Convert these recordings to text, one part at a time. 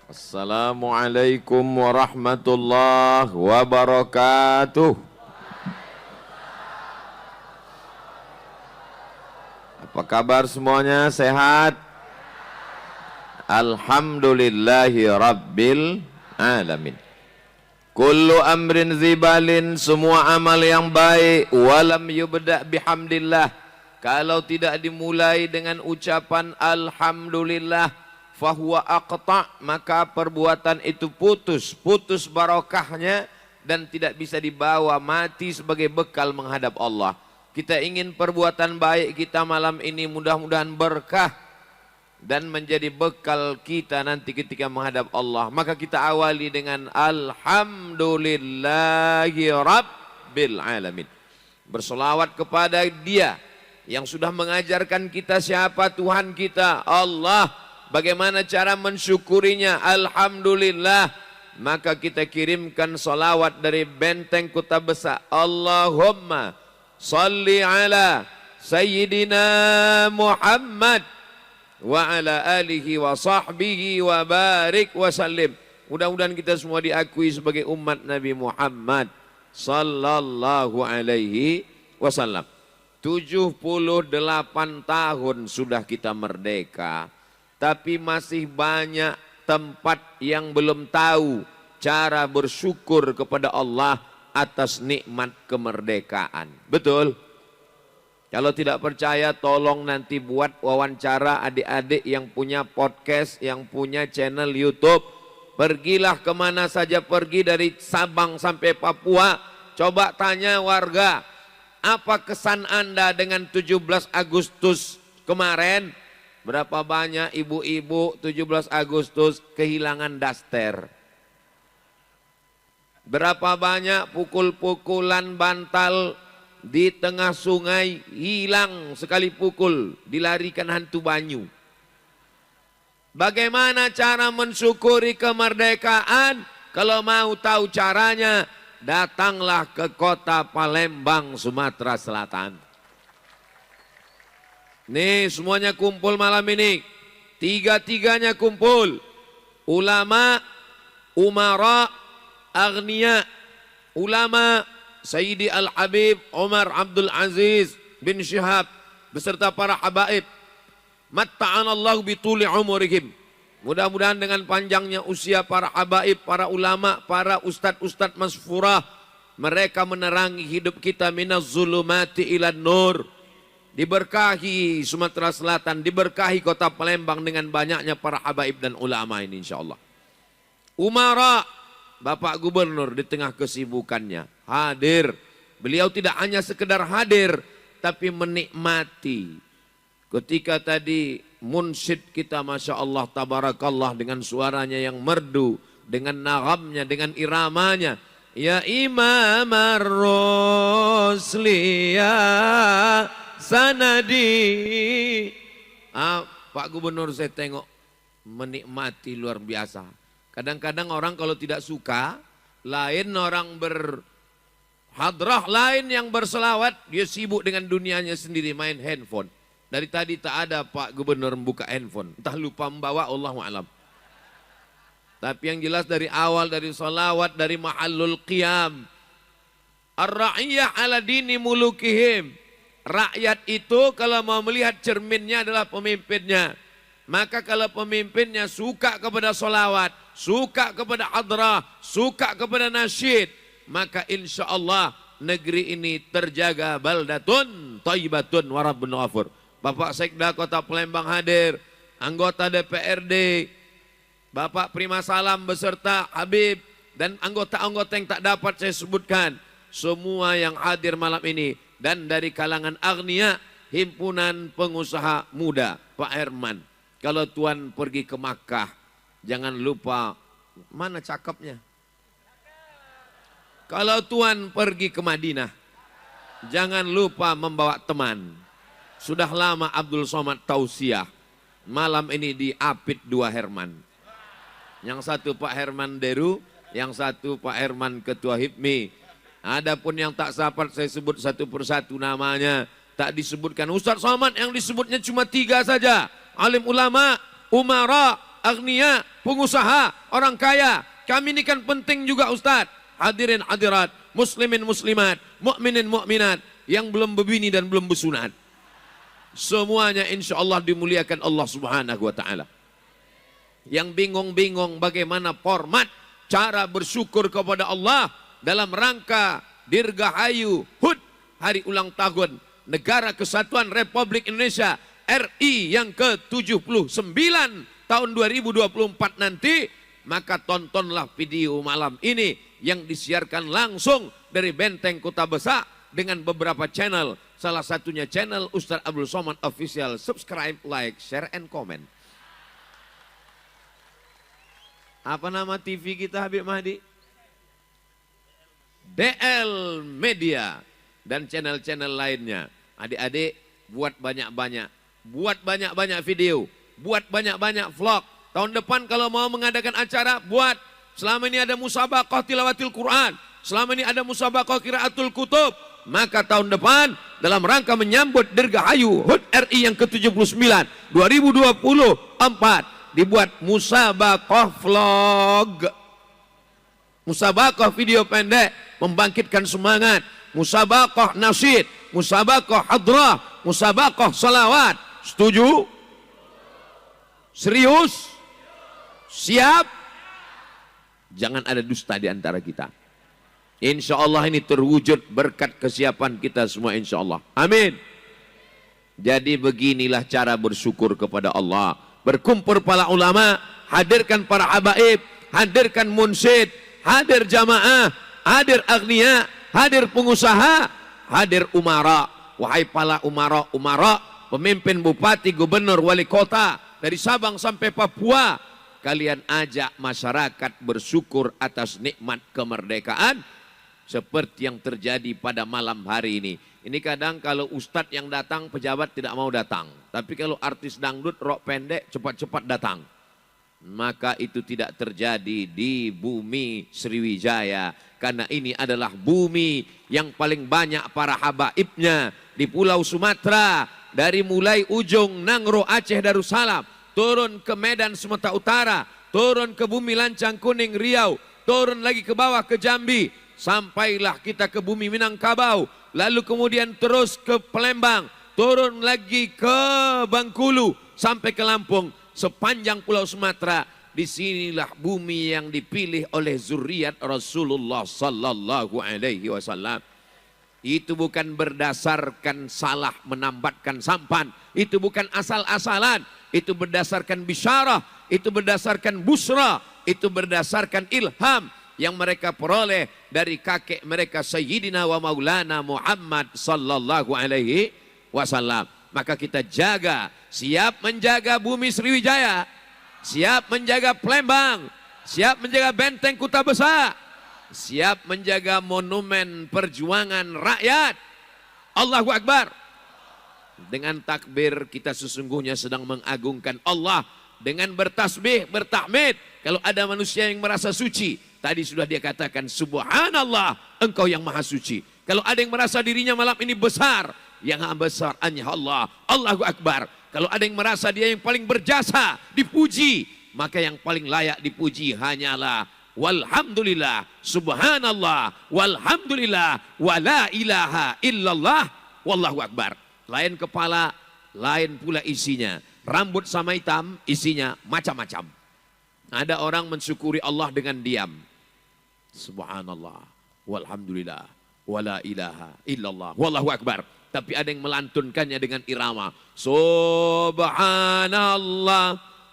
Assalamualaikum warahmatullahi wabarakatuh. Apa kabar semuanya? Sehat? Alhamdulillahi rabbil alamin. Kullu amrin zibalin, semua amal yang baik, walam yubda' bihamdillah, kalau tidak dimulai dengan ucapan alhamdulillah, fahuwa aqta', maka perbuatan itu putus barokahnya dan tidak bisa dibawa, mati sebagai bekal menghadap Allah. Kita ingin perbuatan baik kita malam ini mudah-mudahan berkah dan menjadi bekal kita nanti ketika menghadap Allah. Maka kita awali dengan alhamdulillahi rabbil alamin. Bersolawat kepada Dia yang sudah mengajarkan kita siapa Tuhan kita, Allah. Bagaimana cara mensyukurinya? Alhamdulillah. Maka kita kirimkan salawat dari benteng Kota Besar. Allahumma salli ala Sayyidina Muhammad wa ala alihi wa sahbihi wa barik wa sallim. Mudah-mudahan kita semua diakui sebagai umat Nabi Muhammad sallallahu alaihi wasallam. 78 tahun sudah kita merdeka. Tapi masih banyak tempat yang belum tahu cara bersyukur kepada Allah atas nikmat kemerdekaan. Betul? Kalau tidak percaya tolong nanti buat wawancara adik-adik yang punya podcast, yang punya channel YouTube. Pergilah kemana saja pergi dari Sabang sampai Papua. Coba tanya warga, apa kesan Anda dengan 17 Agustus kemarin? Berapa banyak ibu-ibu 17 Agustus kehilangan daster? Berapa banyak pukul-pukulan bantal di tengah sungai, hilang sekali pukul, dilarikan hantu banyu. Bagaimana cara mensyukuri kemerdekaan? Kalau mau tahu caranya, datanglah ke kota Palembang, Sumatera Selatan. Nih semuanya kumpul malam ini, tiga-tiganya kumpul, ulama, umara, agniya. Ulama Sayyidi Al-Habib Umar Abdul Aziz bin Syihab beserta para habaib, matta'anallahu bituli umurihim. Mudah-mudahan dengan panjangnya usia para habaib, para ulama, para ustadz-ustadz masfurah, mereka menerangi hidup kita minaz zulumati ilan nur. Diberkahi Sumatera Selatan, diberkahi kota Palembang dengan banyaknya para habaib dan ulama ini insya Allah. Umara, Bapak Gubernur di tengah kesibukannya hadir. Beliau tidak hanya sekedar hadir, tapi menikmati. Ketika tadi munsyid kita Masya Allah Tabarakallah dengan suaranya yang merdu, dengan nagamnya, dengan iramanya. Ya Imam Ar-Rusliya sanadi. Pak Gubernur saya tengok menikmati luar biasa. Kadang-kadang orang kalau tidak suka, lain orang berhadrah, lain yang berselawat, dia sibuk dengan dunianya sendiri main handphone. Dari tadi tak ada Pak Gubernur membuka handphone, entah lupa membawa, Allahu a'lam. Tapi yang jelas dari awal, dari salawat, dari mahallul qiyam, ar-ra'iyah ala dini mulukihim. Rakyat itu kalau mau melihat cerminnya adalah pemimpinnya. Maka kalau pemimpinnya suka kepada solawat, suka kepada hadrah, suka kepada nasyid, maka insya Allah negeri ini terjaga baldatun thayyibatun wa rabbun ghafur. Bapak Sekda Kota Palembang hadir, anggota DPRD, Bapak Prima Salam beserta Habib, dan anggota-anggota yang tak dapat saya sebutkan. Semua yang hadir malam ini. Dan dari kalangan agniya, himpunan pengusaha muda, Pak Herman. Kalau Tuan pergi ke Makkah, jangan lupa, mana cakepnya? Kalau Tuan pergi ke Madinah, jangan lupa membawa teman. Sudah lama Abdul Somad tausiah, malam ini di Apit 2 Herman. Yang satu Pak Herman Deru, yang satu Pak Herman Ketua HIPMI. Adapun yang tak sapat saya sebut satu persatu namanya, tak disebutkan. Ustaz Somad yang disebutnya cuma 3 saja. Alim ulama, umara, agnia, pengusaha, orang kaya. Kami ini kan penting juga Ustadz. Hadirin hadirat, muslimin muslimat, mukminin mukminat yang belum berbini dan belum bersunat. Semuanya insya Allah dimuliakan Allah Subhanahu wa ta'ala. Yang bingung-bingung bagaimana format cara bersyukur kepada Allah dalam rangka Dirgahayu HUT, hari ulang tahun Negara Kesatuan Republik Indonesia RI yang ke-79 tahun 2024 nanti, maka tontonlah video malam ini yang disiarkan langsung dari Benteng Kota Besar dengan beberapa channel. Salah satunya channel Ustaz Abdul Somad Official. Subscribe, like, share, and comment. Apa nama TV kita Habib Mahdi? DL Media dan channel-channel lainnya. Adik-adik buat banyak-banyak, buat banyak-banyak video, buat banyak-banyak vlog. Tahun depan kalau mau mengadakan acara, buat. Selama ini ada musabaqah tilawatil Quran, selama ini ada musabaqah qiraatul kutub, maka tahun depan dalam rangka menyambut Dirgahayu HUT RI yang ke-79 2024 dibuat musabaqah vlog, musabaqah video pendek membangkitkan semangat, musabaqah nasyid, musabaqah hadrah, musabaqah salawat. Setuju? Serius? Siap? Jangan ada dusta di antara kita. Insya Allah ini terwujud berkat kesiapan kita semua insya Allah. Amin. Jadi beginilah cara bersyukur kepada Allah. Berkumpul para ulama, hadirkan para habaib, hadirkan munsyid, hadir jamaah, hadir agniya, hadir pengusaha, hadir umara. Wahai para umara, pemimpin bupati, gubernur, wali kota dari Sabang sampai Papua, kalian ajak masyarakat bersyukur atas nikmat kemerdekaan seperti yang terjadi pada malam hari ini. Ini kadang kalau ustadz yang datang, pejabat tidak mau datang. Tapi kalau artis dangdut, rok pendek, cepat-cepat datang. Maka itu tidak terjadi di bumi Sriwijaya. Karena ini adalah bumi yang paling banyak para habaibnya di Pulau Sumatera. Dari mulai ujung Nangro, Aceh, Darussalam, turun ke Medan, Sumatera Utara, turun ke bumi Lancang Kuning, Riau, turun lagi ke bawah ke Jambi, sampailah kita ke bumi Minangkabau, lalu kemudian terus ke Palembang, turun lagi ke Bengkulu, sampai ke Lampung. Sepanjang Pulau Sumatera, disinilah bumi yang dipilih oleh zuriat Rasulullah Sallallahu Alaihi Wasallam. Itu bukan berdasarkan salah menambatkan sampan, itu bukan asal-asalan, itu berdasarkan bisyarah, itu berdasarkan busra, itu berdasarkan ilham yang mereka peroleh dari kakek mereka Sayyidina wa Maulana Muhammad Sallallahu Alaihi Wasallam. Maka kita jaga, siap menjaga bumi Sriwijaya, siap menjaga Palembang, siap menjaga Benteng Kota Besar, siap menjaga monumen perjuangan rakyat. Allahu Akbar. Dengan takbir kita sesungguhnya sedang mengagungkan Allah. Dengan bertasbih, bertahmid. Kalau ada manusia yang merasa suci, tadi sudah dia katakan subhanallah, engkau yang maha suci. Kalau ada yang merasa dirinya malam ini besar, yang besar hanya Allah. Allahu Akbar. Kalau ada yang merasa dia yang paling berjasa, dipuji, maka yang paling layak dipuji hanyalah walhamdulillah, subhanallah, walhamdulillah, wala ilaha illallah, wallahu akbar. Lain kepala, lain pula isinya. Rambut sama hitam, isinya macam-macam. Ada orang mensyukuri Allah dengan diam. Subhanallah, walhamdulillah, wala ilaha illallah, wallahu akbar. Tapi ada yang melantunkannya dengan irama. Subhanallah,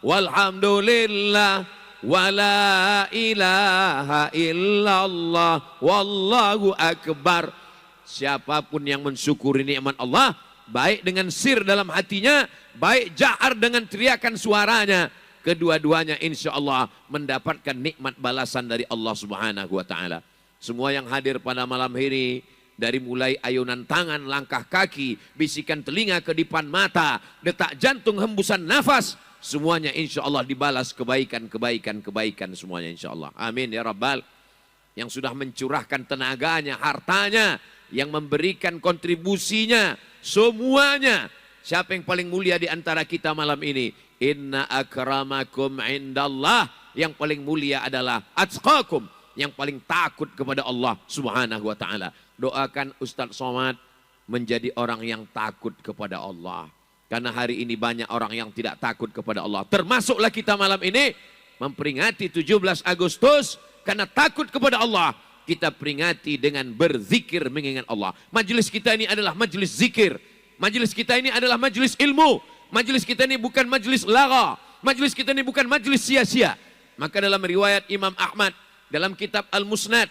walhamdulillah, wala ilaha illallah, wallahu akbar. Siapapun yang mensyukuri nikmat Allah, baik dengan sir dalam hatinya, baik jahar dengan teriakan suaranya, kedua-duanya insya Allah mendapatkan nikmat balasan dari Allah Subhanahu wa ta'ala. Semua yang hadir pada malam ini, dari mulai ayunan tangan, langkah kaki, bisikan telinga, kedipan mata, detak jantung, hembusan nafas, semuanya insya Allah dibalas kebaikan semuanya insya Allah. Amin ya Rabbal. Yang sudah mencurahkan tenaganya, hartanya, yang memberikan kontribusinya, semuanya. Siapa yang paling mulia di antara kita malam ini? Inna akramakum indallah, yang paling mulia adalah atqakum, yang paling takut kepada Allah Subhanahu wa taala. Doakan Ustadz Somad menjadi orang yang takut kepada Allah. Karena hari ini banyak orang yang tidak takut kepada Allah. Termasuklah kita malam ini memperingati 17 Agustus karena takut kepada Allah. Kita peringati dengan berzikir mengingat Allah. Majelis kita ini adalah majelis zikir. Majelis kita ini adalah majelis ilmu. Majelis kita ini bukan majelis laga. Majelis kita ini bukan majelis sia-sia. Maka dalam riwayat Imam Ahmad dalam kitab Al-Musnad,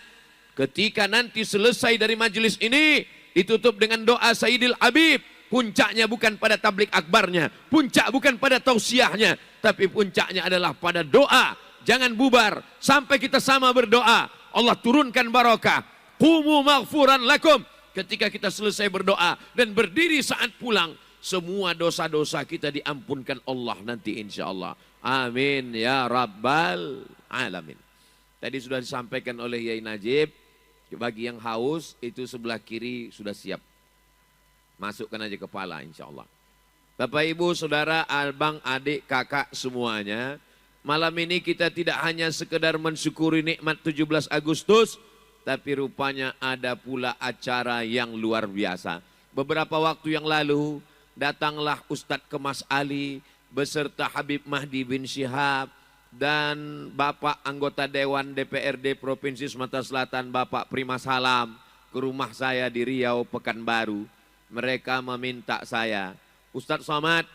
ketika nanti selesai dari majelis ini ditutup dengan doa Sayyidil Habib. Puncaknya bukan pada tablik akbarnya, puncak bukan pada tausiahnya, tapi puncaknya adalah pada doa. Jangan bubar sampai kita sama berdoa. Allah turunkan barakah. Qumu maghfuran lakum. Ketika kita selesai berdoa dan berdiri saat pulang, semua dosa-dosa kita diampunkan Allah nanti insya Allah. Amin ya rabbal alamin. Tadi sudah disampaikan oleh Yai Najib, bagi yang haus itu sebelah kiri sudah siap. Masukkan aja kepala insya Allah. Bapak ibu saudara, abang adik kakak semuanya, malam ini kita tidak hanya sekedar mensyukuri nikmat 17 Agustus, tapi rupanya ada pula acara yang luar biasa. Beberapa waktu yang lalu datanglah Ustadz Kemas Ali beserta Habib Mahdi bin Syihab dan Bapak anggota Dewan DPRD Provinsi Sumatera Selatan Bapak Prima Salam ke rumah saya di Riau, Pekanbaru. Mereka meminta saya, Ustadz Somad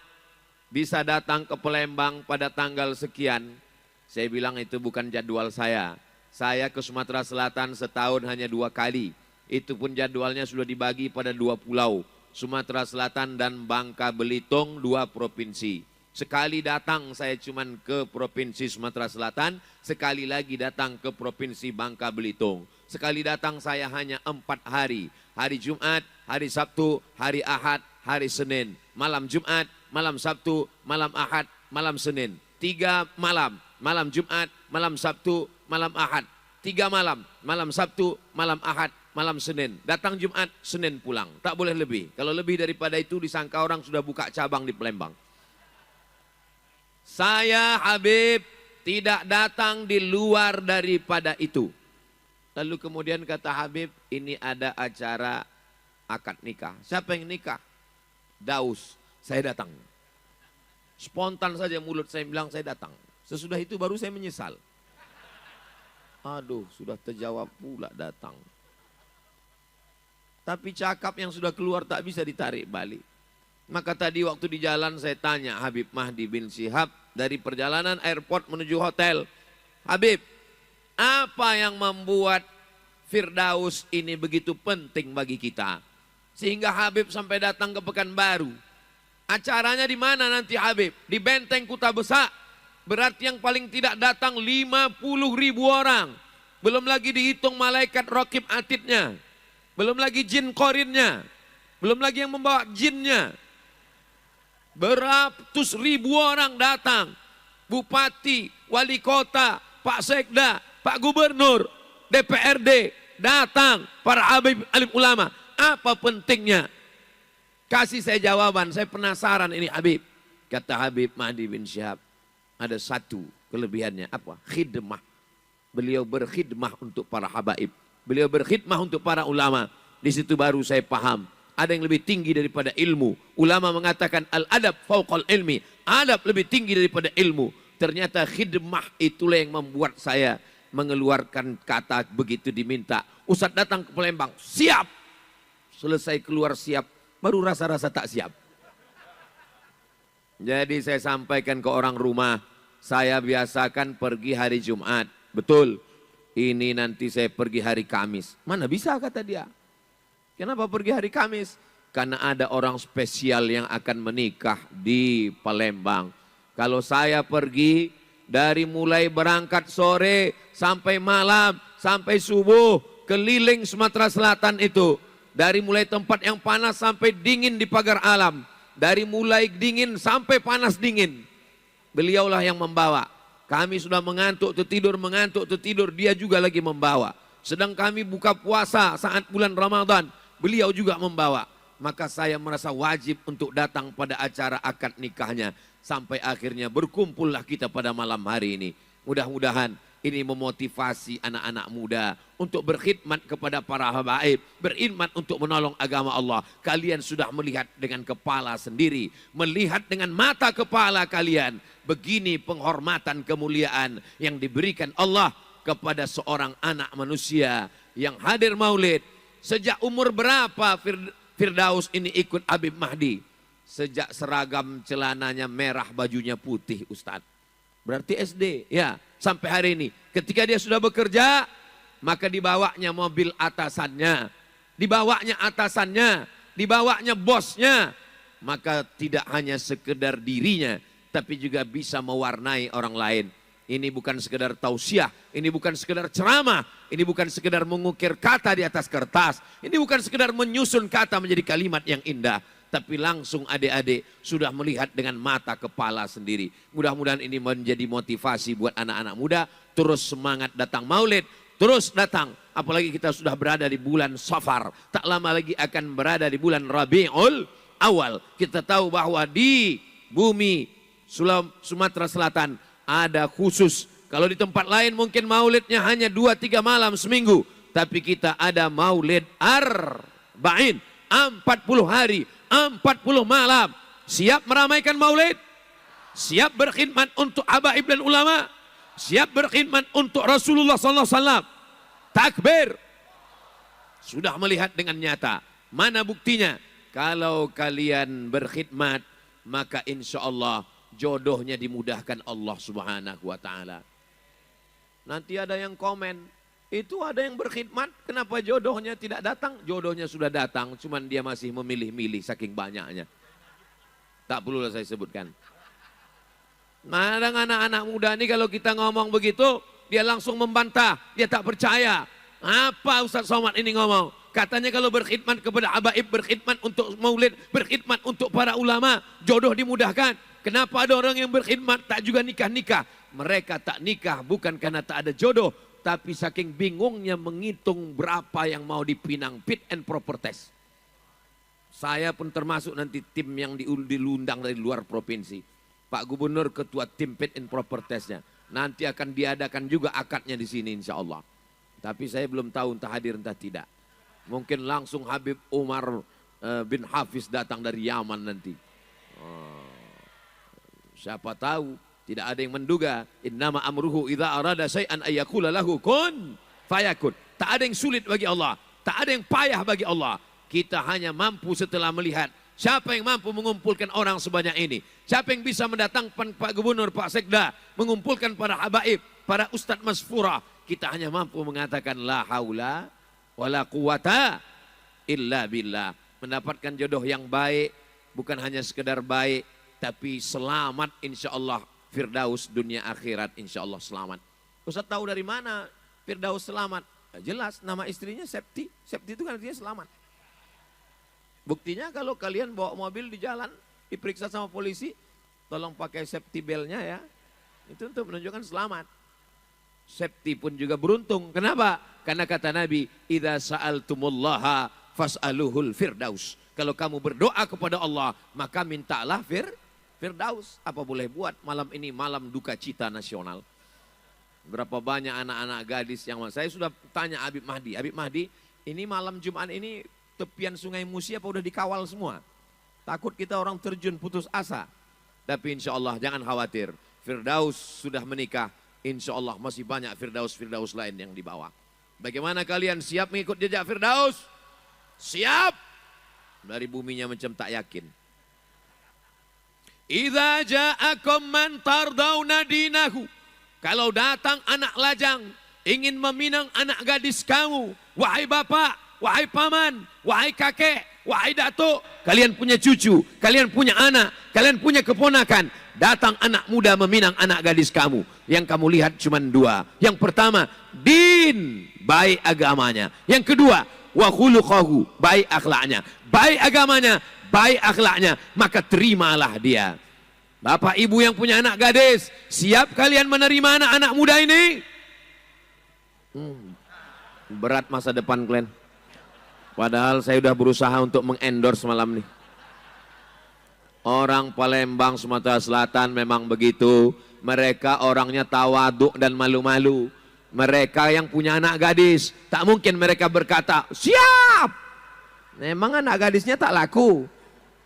bisa datang ke Palembang pada tanggal sekian. Saya bilang itu bukan jadwal saya. Saya ke Sumatera Selatan setahun hanya 2 kali. Itu pun jadwalnya sudah dibagi pada 2 pulau. Sumatera Selatan dan Bangka Belitung, 2 provinsi. Sekali datang saya cuman ke Provinsi Sumatera Selatan, sekali lagi datang ke Provinsi Bangka Belitung. Sekali datang saya hanya 4 hari. Hari Jumat, hari Sabtu, hari Ahad, hari Senin. Malam Jumat, malam Sabtu, malam Ahad, malam Senin. 3 malam, malam Jumat, malam Sabtu, malam Ahad. 3 malam, malam Sabtu, malam Ahad, malam Senin. Datang Jumat, Senin pulang. Tak boleh lebih. Kalau lebih daripada itu disangka orang sudah buka cabang di Palembang. Saya Habib tidak datang di luar daripada itu. Lalu kemudian kata Habib, ini ada acara akad nikah. Siapa yang nikah? Daus. Saya datang. Spontan saja mulut saya bilang saya datang. Sesudah itu baru saya menyesal. Aduh, sudah terjawab pula datang. Tapi cakap yang sudah keluar tak bisa ditarik balik. Maka tadi waktu di jalan saya tanya Habib Mahdi bin Syihab dari perjalanan airport menuju hotel. Habib, apa yang membuat Firdaus ini begitu penting bagi kita? Sehingga Habib sampai datang ke Pekanbaru. Acaranya di mana nanti Habib? Di Benteng Kuta Besak. Berarti yang paling tidak datang 50.000 orang. Belum lagi dihitung malaikat raqib atidnya. Belum lagi jin korinnya. Belum lagi yang membawa jinnya. Beratus ribu orang datang. Bupati, wali kota, Pak Sekda, Pak Gubernur, DPRD datang. Para alim ulama. Apa pentingnya? Kasih saya jawaban, saya penasaran ini Habib. Kata Habib Mahdi bin Syihab, ada satu kelebihannya, apa? Khidmah. Beliau berkhidmah untuk para habaib. Beliau berkhidmah untuk para ulama. Di situ baru saya paham. Ada yang lebih tinggi daripada ilmu. Ulama mengatakan al-adab fauqal ilmi. Adab lebih tinggi daripada ilmu. Ternyata khidmah itulah yang membuat saya mengeluarkan kata begitu diminta. Ustadz datang ke Palembang, siap. Selesai keluar siap, baru rasa-rasa tak siap. Jadi saya sampaikan ke orang rumah, saya biasakan pergi hari Jumat. Betul, ini nanti saya pergi hari Kamis. Mana bisa kata dia. Kenapa pergi hari Kamis? Karena ada orang spesial yang akan menikah di Palembang. Kalau saya pergi dari mulai berangkat sore sampai malam, sampai subuh, keliling Sumatera Selatan itu. Dari mulai tempat yang panas sampai dingin di pagar alam. Dari mulai dingin sampai panas dingin. Beliaulah yang membawa. Kami sudah mengantuk tertidur, dia juga lagi membawa. Sedang kami buka puasa saat bulan Ramadan, beliau juga membawa. Maka saya merasa wajib untuk datang pada acara akad nikahnya. Sampai akhirnya berkumpullah kita pada malam hari ini. Mudah-mudahan ini memotivasi anak-anak muda untuk berkhidmat kepada para habaib, berkhidmat untuk menolong agama Allah. Kalian sudah melihat dengan kepala sendiri, melihat dengan mata kepala kalian. Begini penghormatan kemuliaan yang diberikan Allah kepada seorang anak manusia yang hadir maulid. Sejak umur berapa Firdaus ini ikut Habib Mahdi? Sejak seragam celananya merah, bajunya putih, Ustadz. Berarti SD, ya, sampai hari ini. Ketika dia sudah bekerja, maka dibawanya mobil atasannya, dibawanya bosnya. Maka tidak hanya sekedar dirinya, tapi juga bisa mewarnai orang lain. Ini bukan sekedar tausiah, ini bukan sekedar ceramah, ini bukan sekedar mengukir kata di atas kertas, ini bukan sekedar menyusun kata menjadi kalimat yang indah. Tapi langsung adik-adik sudah melihat dengan mata kepala sendiri. Mudah-mudahan ini menjadi motivasi buat anak-anak muda. Terus semangat datang maulid. Terus datang. Apalagi kita sudah berada di bulan Safar. Tak lama lagi akan berada di bulan Rabiul Awal. Kita tahu bahwa di bumi Sumatera Selatan ada khusus. Kalau di tempat lain mungkin maulidnya hanya 2-3 malam seminggu. Tapi kita ada maulid Arba'in. 40 hari. 40 malam. Siap meramaikan maulid? Siap berkhidmat untuk habaib dan ulama? Siap berkhidmat untuk Rasulullah SAW? Takbir. Sudah melihat dengan nyata. Mana buktinya? Kalau kalian berkhidmat, maka insya Allah jodohnya dimudahkan Allah Subhanahu wa Ta'ala. Nanti ada yang komen, itu ada yang berkhidmat, kenapa jodohnya tidak datang? Jodohnya sudah datang, cuman dia masih memilih-milih saking banyaknya. Tak perlu saya sebutkan. Kadang anak-anak muda ini kalau kita ngomong begitu, dia langsung membantah, dia tak percaya. Apa Ustaz Somad ini ngomong? Katanya kalau berkhidmat kepada habaib, berkhidmat untuk maulid, berkhidmat untuk para ulama, jodoh dimudahkan. Kenapa ada orang yang berkhidmat tak juga nikah-nikah? Mereka tak nikah bukan karena tak ada jodoh, tapi saking bingungnya menghitung berapa yang mau dipinang fit and proper test. Saya pun termasuk nanti tim yang diundang dari luar provinsi. Pak Gubernur ketua tim fit and proper testnya. Nanti akan diadakan juga akadnya di sini insya Allah. Tapi saya belum tahu entah hadir entah tidak. Mungkin langsung Habib Umar bin Hafiz datang dari Yaman nanti. Siapa tahu. Tidak ada yang menduga. Innama amruhu idza arada syai'an ayyaqula lahu kun fayakun. Tak ada yang sulit bagi Allah. Tak ada yang payah bagi Allah. Kita hanya mampu setelah melihat siapa yang mampu mengumpulkan orang sebanyak ini. Siapa yang bisa mendatangkan Pak Gubernur, Pak Sekda, mengumpulkan para habaib, para ustadz masfura. Kita hanya mampu mengatakan la haula wala quwata illa billah. Mendapatkan jodoh yang baik, bukan hanya sekedar baik, tapi selamat insya Allah. Firdaus dunia akhirat insya Allah selamat. Ustaz tahu dari mana Firdaus selamat? Jelas nama istrinya Septi. Septi itu kan artinya selamat. Buktinya kalau kalian bawa mobil di jalan diperiksa sama polisi, tolong pakai safety belnya ya. Itu untuk menunjukkan selamat. Septi pun juga beruntung. Kenapa? Karena kata Nabi, idza sa'altumullaha fas'aluhul firdaus. Kalau kamu berdoa kepada Allah, maka mintalah Firdaus. Apa boleh buat malam ini malam duka cita nasional. Berapa banyak anak-anak gadis yang saya sudah tanya Habib Mahdi. Habib Mahdi, ini malam Jumat ini tepian Sungai Musi apa udah dikawal semua? Takut kita orang terjun putus asa. Tapi insya Allah jangan khawatir. Firdaus sudah menikah. Insya Allah masih banyak Firdaus lain yang dibawa. Bagaimana kalian siap mengikut jejak Firdaus? Siap. Dari buminya macam tak yakin. Idza ja'akum man tardawna dinahu. Kalau datang anak lajang ingin meminang anak gadis kamu, wahai bapak, wahai paman, wahai kakek, wahai datuk, kalian punya cucu, kalian punya anak, kalian punya keponakan, datang anak muda meminang anak gadis kamu. Yang kamu lihat cuma dua. Yang pertama, din, baik agamanya. Yang kedua, wa khuluquhu, baik akhlaknya. Baik agamanya, baik akhlaknya, maka terimalah dia. Bapak ibu yang punya anak gadis, siap kalian menerima anak-anak muda ini? Berat masa depan kalian. Padahal saya sudah berusaha untuk mengendorse malam ini. Orang Palembang, Sumatera Selatan memang begitu. Mereka orangnya tawaduk dan malu-malu. Mereka yang punya anak gadis, tak mungkin mereka berkata, siap. Memang anak gadisnya tak laku.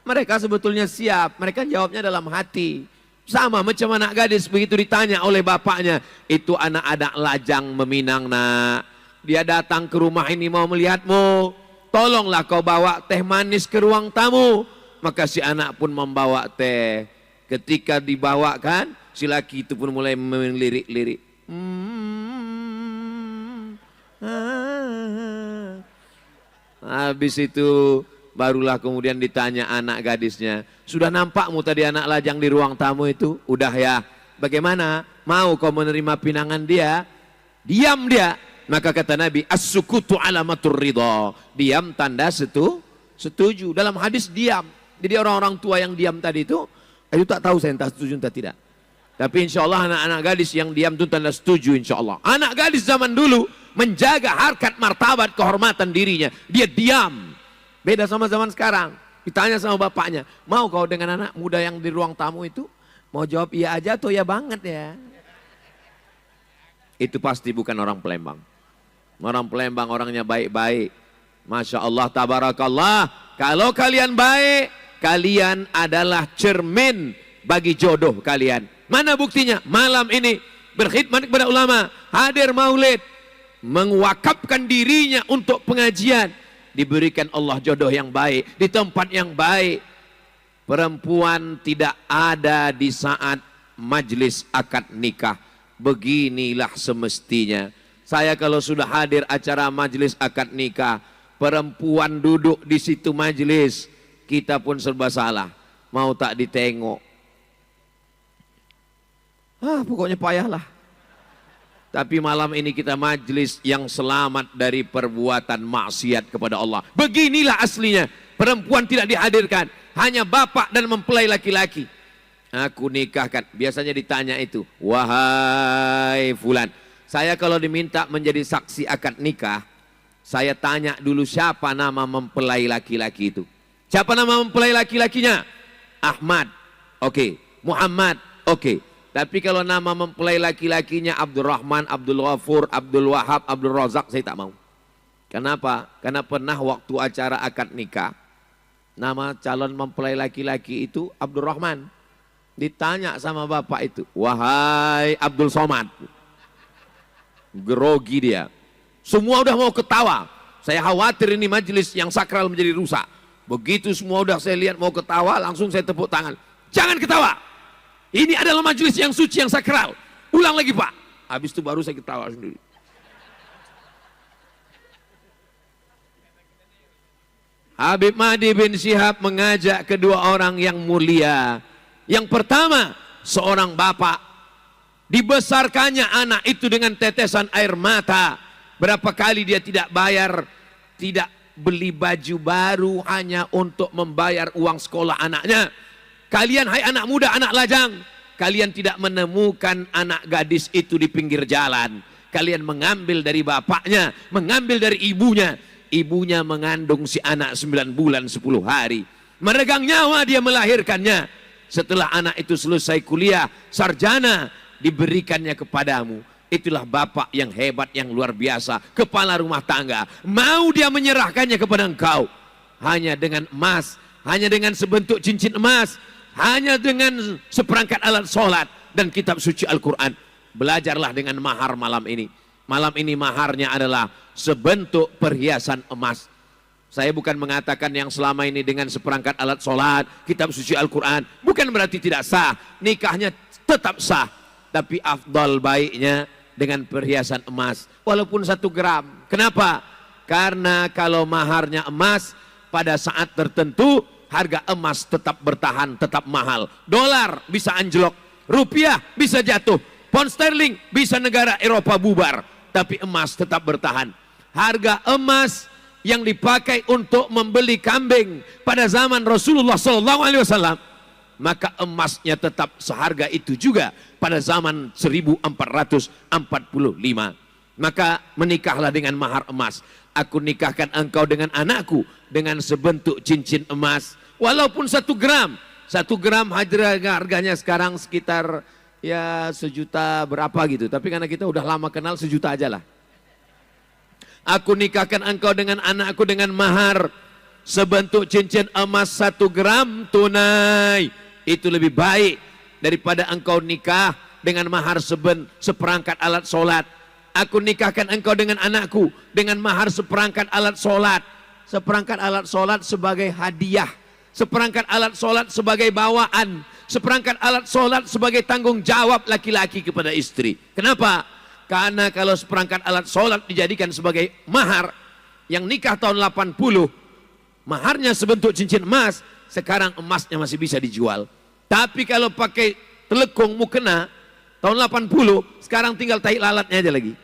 Mereka sebetulnya siap, mereka jawabnya dalam hati. Sama macam anak gadis begitu ditanya oleh bapaknya, itu anak-anak lajang meminang nak. Dia datang ke rumah ini mau melihatmu, tolonglah kau bawa teh manis ke ruang tamu. Maka si anak pun membawa teh. Ketika dibawakan, si laki itu pun mulai melirik-lirik. Habis itu barulah kemudian ditanya anak gadisnya, sudah nampakmu tadi anak lajang di ruang tamu itu? Udah ya. Bagaimana? Mau kau menerima pinangan dia? Diam dia. Maka kata Nabi, as-sukutu alamatur ridha. Diam tanda setuju. Dalam hadis diam. Jadi orang-orang tua yang diam tadi itu tak tahu saya entah setuju entah tidak. Tapi insya Allah anak-anak gadis yang diam itu tanda setuju insya Allah. Anak gadis zaman dulu menjaga harkat martabat kehormatan dirinya. Dia diam. Beda sama zaman sekarang. Ditanya sama bapaknya, mau kau dengan anak muda yang di ruang tamu itu? Mau jawab iya aja atau ya banget ya? Itu pasti bukan orang Palembang. Orang Palembang orangnya baik-baik. Masya Allah, tabarakallah. Kalau kalian baik, kalian adalah cermin bagi jodoh kalian. Mana buktinya? Malam ini berkhidmat kepada ulama, hadir maulid, mewakafkan dirinya untuk pengajian. Diberikan Allah jodoh yang baik, di tempat yang baik. Perempuan tidak ada di saat majlis akad nikah. Beginilah semestinya. Saya kalau sudah hadir acara majlis akad nikah, perempuan duduk di situ majlis, kita pun serba salah. Mau tak ditengok. Pokoknya payahlah. Tapi malam ini kita majlis yang selamat dari perbuatan maksiat kepada Allah. Beginilah aslinya. Perempuan tidak dihadirkan. Hanya bapak dan mempelai laki-laki. Aku nikahkan. Biasanya ditanya itu. Wahai fulan. Saya kalau diminta menjadi saksi akad nikah. Saya tanya dulu siapa nama mempelai laki-laki itu. Siapa nama mempelai laki-lakinya? Ahmad. Oke. Muhammad. Oke. Tapi kalau nama mempelai laki-lakinya Abdurrahman, Abdul Ghafur, Abdul Wahab, Abdul Razak, saya tak mau. Kenapa? Karena pernah waktu acara akad nikah, nama calon mempelai laki-laki itu Abdurrahman. Ditanya sama bapak itu, wahai Abdul Somad. Grogi dia. Semua udah mau ketawa. Saya khawatir ini majelis yang sakral menjadi rusak. Begitu semua udah saya lihat mau ketawa, langsung saya tepuk tangan. Jangan ketawa. Ini adalah majelis yang suci, yang sakral. Ulang lagi Pak. Habis itu baru saya ketawa sendiri. Habib Mahdi bin Syihab mengajak kedua orang yang mulia. Yang pertama, seorang bapak. Dibesarkannya anak itu dengan tetesan air mata. Berapa kali dia tidak bayar, tidak beli baju baru hanya untuk membayar uang sekolah anaknya. Kalian hai anak muda, anak lajang, kalian tidak menemukan anak gadis itu di pinggir jalan. Kalian mengambil dari bapaknya, mengambil dari ibunya. Ibunya mengandung si anak 9 bulan 10 hari. Meregang nyawa dia melahirkannya. Setelah anak itu selesai kuliah, sarjana, diberikannya kepadamu. Itulah bapak yang hebat, yang luar biasa. Kepala rumah tangga. Mau dia menyerahkannya kepada engkau. Hanya dengan emas, hanya dengan sebentuk cincin emas. Hanya dengan seperangkat alat sholat dan kitab suci Al-Quran. Belajarlah dengan mahar malam ini. Malam ini maharnya adalah sebentuk perhiasan emas. Saya bukan mengatakan yang selama ini dengan seperangkat alat sholat, kitab suci Al-Quran. Bukan berarti tidak sah. Nikahnya tetap sah. Tapi afdal baiknya dengan perhiasan emas. Walaupun 1 gram. Kenapa? Karena kalau maharnya emas, pada saat tertentu, harga emas tetap bertahan, tetap mahal. Dolar bisa anjlok, rupiah bisa jatuh, pound sterling bisa negara Eropa bubar, tapi emas tetap bertahan. Harga emas yang dipakai untuk membeli kambing pada zaman Rasulullah SAW, maka emasnya tetap seharga itu juga pada zaman 1445. Maka menikahlah dengan mahar emas. Aku nikahkan engkau dengan anakku dengan sebentuk cincin emas. Walaupun 1 gram, 1 gram harganya sekarang sekitar ya 1 juta berapa gitu. Tapi karena kita udah lama kenal 1 juta aja lah. Aku nikahkan engkau dengan anakku dengan mahar sebentuk cincin emas 1 gram tunai. Itu lebih baik daripada engkau nikah dengan mahar seperangkat alat solat. Aku nikahkan engkau dengan anakku dengan mahar seperangkat alat solat. Seperangkat alat solat sebagai hadiah. Seperangkat alat solat sebagai bawaan. Seperangkat alat solat sebagai tanggung jawab laki-laki kepada istri. Kenapa? Karena kalau seperangkat alat solat dijadikan sebagai mahar, yang nikah tahun 80, maharnya sebentuk cincin emas, sekarang emasnya masih bisa dijual. Tapi kalau pakai telekung mukena, tahun 80, sekarang tinggal tai lalatnya aja lagi.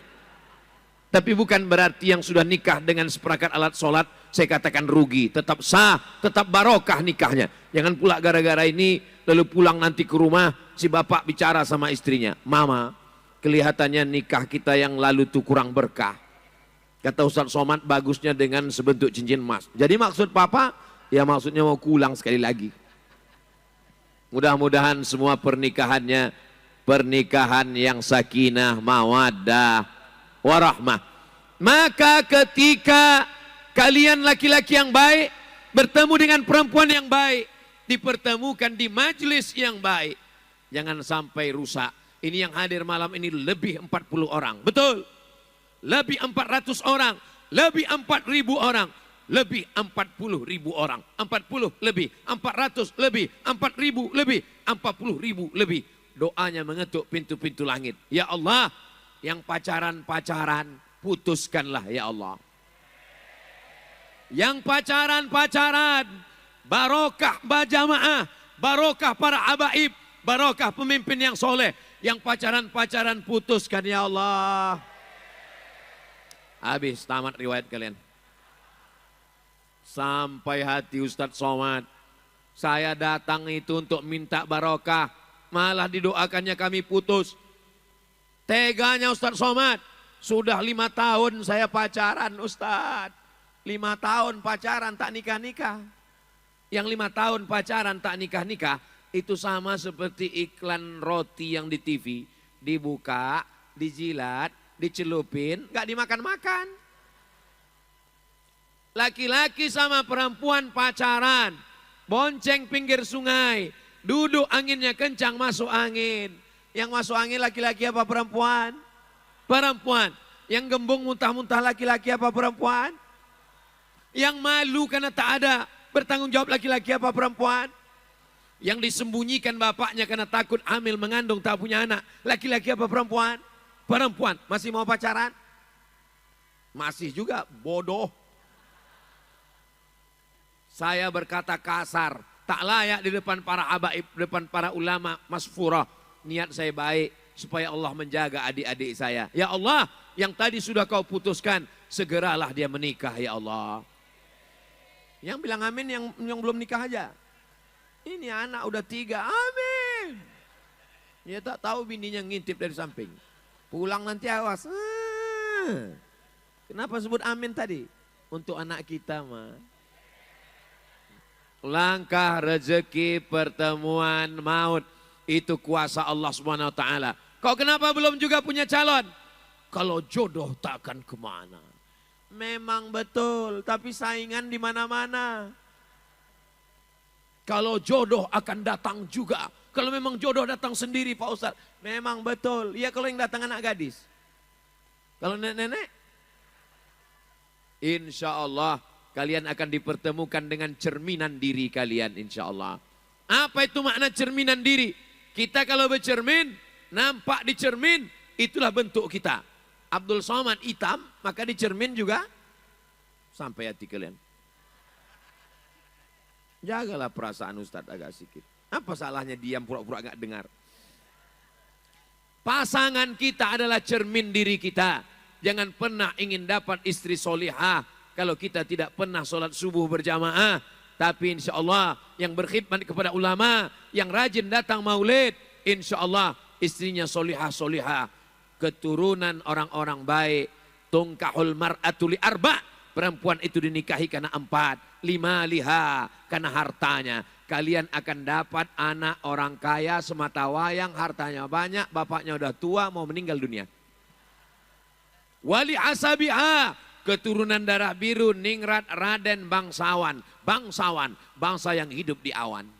Tapi bukan berarti yang sudah nikah dengan seperangkat alat solat, saya katakan rugi. Tetap sah, tetap barokah nikahnya. Jangan pula gara-gara ini, lalu pulang nanti ke rumah, si bapak bicara sama istrinya, Mama, kelihatannya nikah kita yang lalu tuh kurang berkah. Kata Ustaz Somad, bagusnya dengan sebentuk cincin emas. Jadi maksud papa, ya maksudnya mau kulang sekali lagi. Mudah-mudahan semua pernikahannya pernikahan yang sakinah, mawaddah, warahmah. Maka ketika kalian laki-laki yang baik bertemu dengan perempuan yang baik, dipertemukan di majelis yang baik, jangan sampai rusak. Ini yang hadir malam ini lebih 40 orang. Betul. Lebih 400 orang. Lebih 4.000 orang. Lebih 40.000 orang. 40 lebih. 400 lebih. 4.000 lebih. 40.000 lebih. Doanya mengetuk pintu-pintu langit. Ya Allah, yang pacaran-pacaran, putuskanlah ya Allah. Yang pacaran-pacaran, barokah berjamaah, barokah para habaib, barokah pemimpin yang soleh. Yang pacaran-pacaran putuskan ya Allah. Habis tamat riwayat kalian. Sampai hati Ustadz Somad. Saya datang itu untuk minta barokah. Malah didoakannya kami putus. Teganya Ustadz Somad. Sudah 5 tahun saya pacaran Ustadz. 5 tahun pacaran tak nikah-nikah. Yang 5 tahun pacaran tak nikah-nikah. Itu sama seperti iklan roti yang di TV. Dibuka, dijilat, dicelupin, gak dimakan-makan. Laki-laki sama perempuan pacaran. Bonceng pinggir sungai. Duduk anginnya kencang masuk angin. Yang masuk angin laki-laki apa perempuan? Perempuan. Yang gembung muntah-muntah laki-laki apa perempuan? Yang malu karena tak ada bertanggung jawab laki-laki apa perempuan? Yang disembunyikan bapaknya karena takut hamil mengandung tak punya anak. Laki-laki apa perempuan? Perempuan. Masih mau pacaran? Masih juga bodoh. Saya berkata kasar. Tak layak di depan para habaib, di depan para ulama masfurah. Niat saya baik supaya Allah menjaga adik-adik saya. Ya Allah, yang tadi sudah kau putuskan, segeralah dia menikah ya Allah. Yang bilang amin yang belum nikah aja. Ini anak udah 3, amin. Dia tak tahu bininya ngintip dari samping. Pulang nanti awas. Kenapa sebut amin tadi? Untuk anak kita mah. Langkah rezeki pertemuan maut. Itu kuasa Allah Subhanahu wa taala. Kau kenapa belum juga punya calon? Kalau jodoh tak akan kemana. Memang betul, tapi saingan di mana-mana. Kalau jodoh akan datang juga. Kalau memang jodoh datang sendiri Pak Ustadz. Memang betul. Ya kalau yang datang anak gadis. Kalau nenek-nenek. Insya Allah kalian akan dipertemukan dengan cerminan diri kalian insya Allah. Apa itu makna cerminan diri? Kita kalau bercermin, nampak di cermin, itulah bentuk kita. Abdul Somad hitam, maka di cermin juga sampai hati kalian. Jagalah perasaan Ustadz agak sedikit. Apa salahnya diam pura-pura gak dengar? Pasangan kita adalah cermin diri kita. Jangan pernah ingin dapat istri solihah kalau kita tidak pernah sholat subuh berjamaah. Tapi insya Allah yang berkhidmat kepada ulama, yang rajin datang maulid, insya Allah istrinya solihah-solihah. Keturunan orang-orang baik. Tungkahul mar'atu li arba'. Perempuan itu dinikahi karena 4. lima liha, karena hartanya. Kalian akan dapat anak orang kaya semata wayang, hartanya banyak, bapaknya udah tua mau meninggal dunia. Wali asabiha, keturunan darah biru, ningrat, raden, bangsawan. Bangsawan, bangsa yang hidup di awan.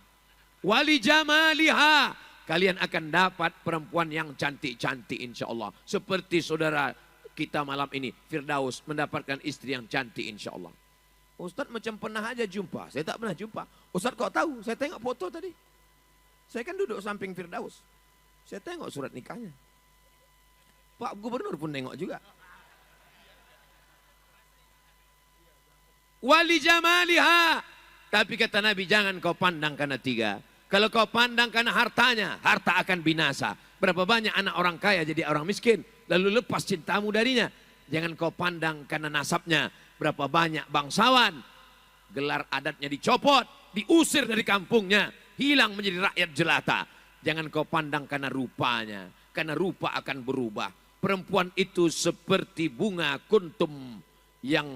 Wali jamaliha, kalian akan dapat perempuan yang cantik-cantik insya Allah. Seperti saudara kita malam ini, Firdaus, mendapatkan istri yang cantik insya Allah. Ustadz macam pernah aja jumpa, saya tak pernah jumpa. Ustadz kok tahu? Saya tengok foto tadi. Saya kan duduk samping Firdaus. Saya tengok surat nikahnya. Pak Gubernur pun nengok juga. Wali jamaliha. Tapi kata Nabi, jangan kau pandang karena tiga. Kalau kau pandang karena hartanya, harta akan binasa. Berapa banyak anak orang kaya jadi orang miskin, lalu lepas cintamu darinya. Jangan kau pandang karena nasabnya. Berapa banyak bangsawan, gelar adatnya dicopot, diusir dari kampungnya, hilang menjadi rakyat jelata. Jangan kau pandang karena rupanya, karena rupa akan berubah. Perempuan itu seperti bunga kuntum yang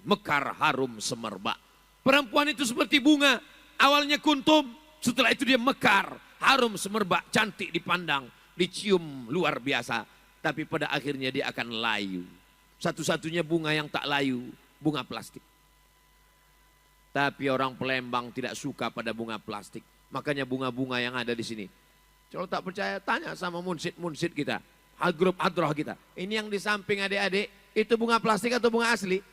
mekar harum semerbak. Perempuan itu seperti bunga, awalnya kuntum, setelah itu dia mekar, harum semerbak, cantik dipandang, dicium luar biasa. Tapi pada akhirnya dia akan layu. Satu-satunya bunga yang tak layu, bunga plastik. Tapi orang Palembang tidak suka pada bunga plastik. Makanya bunga-bunga yang ada di sini. Kalau tak percaya, tanya sama munsid-munsid kita. Grup hadroh kita. Ini yang di samping adik-adik, itu bunga plastik atau bunga asli?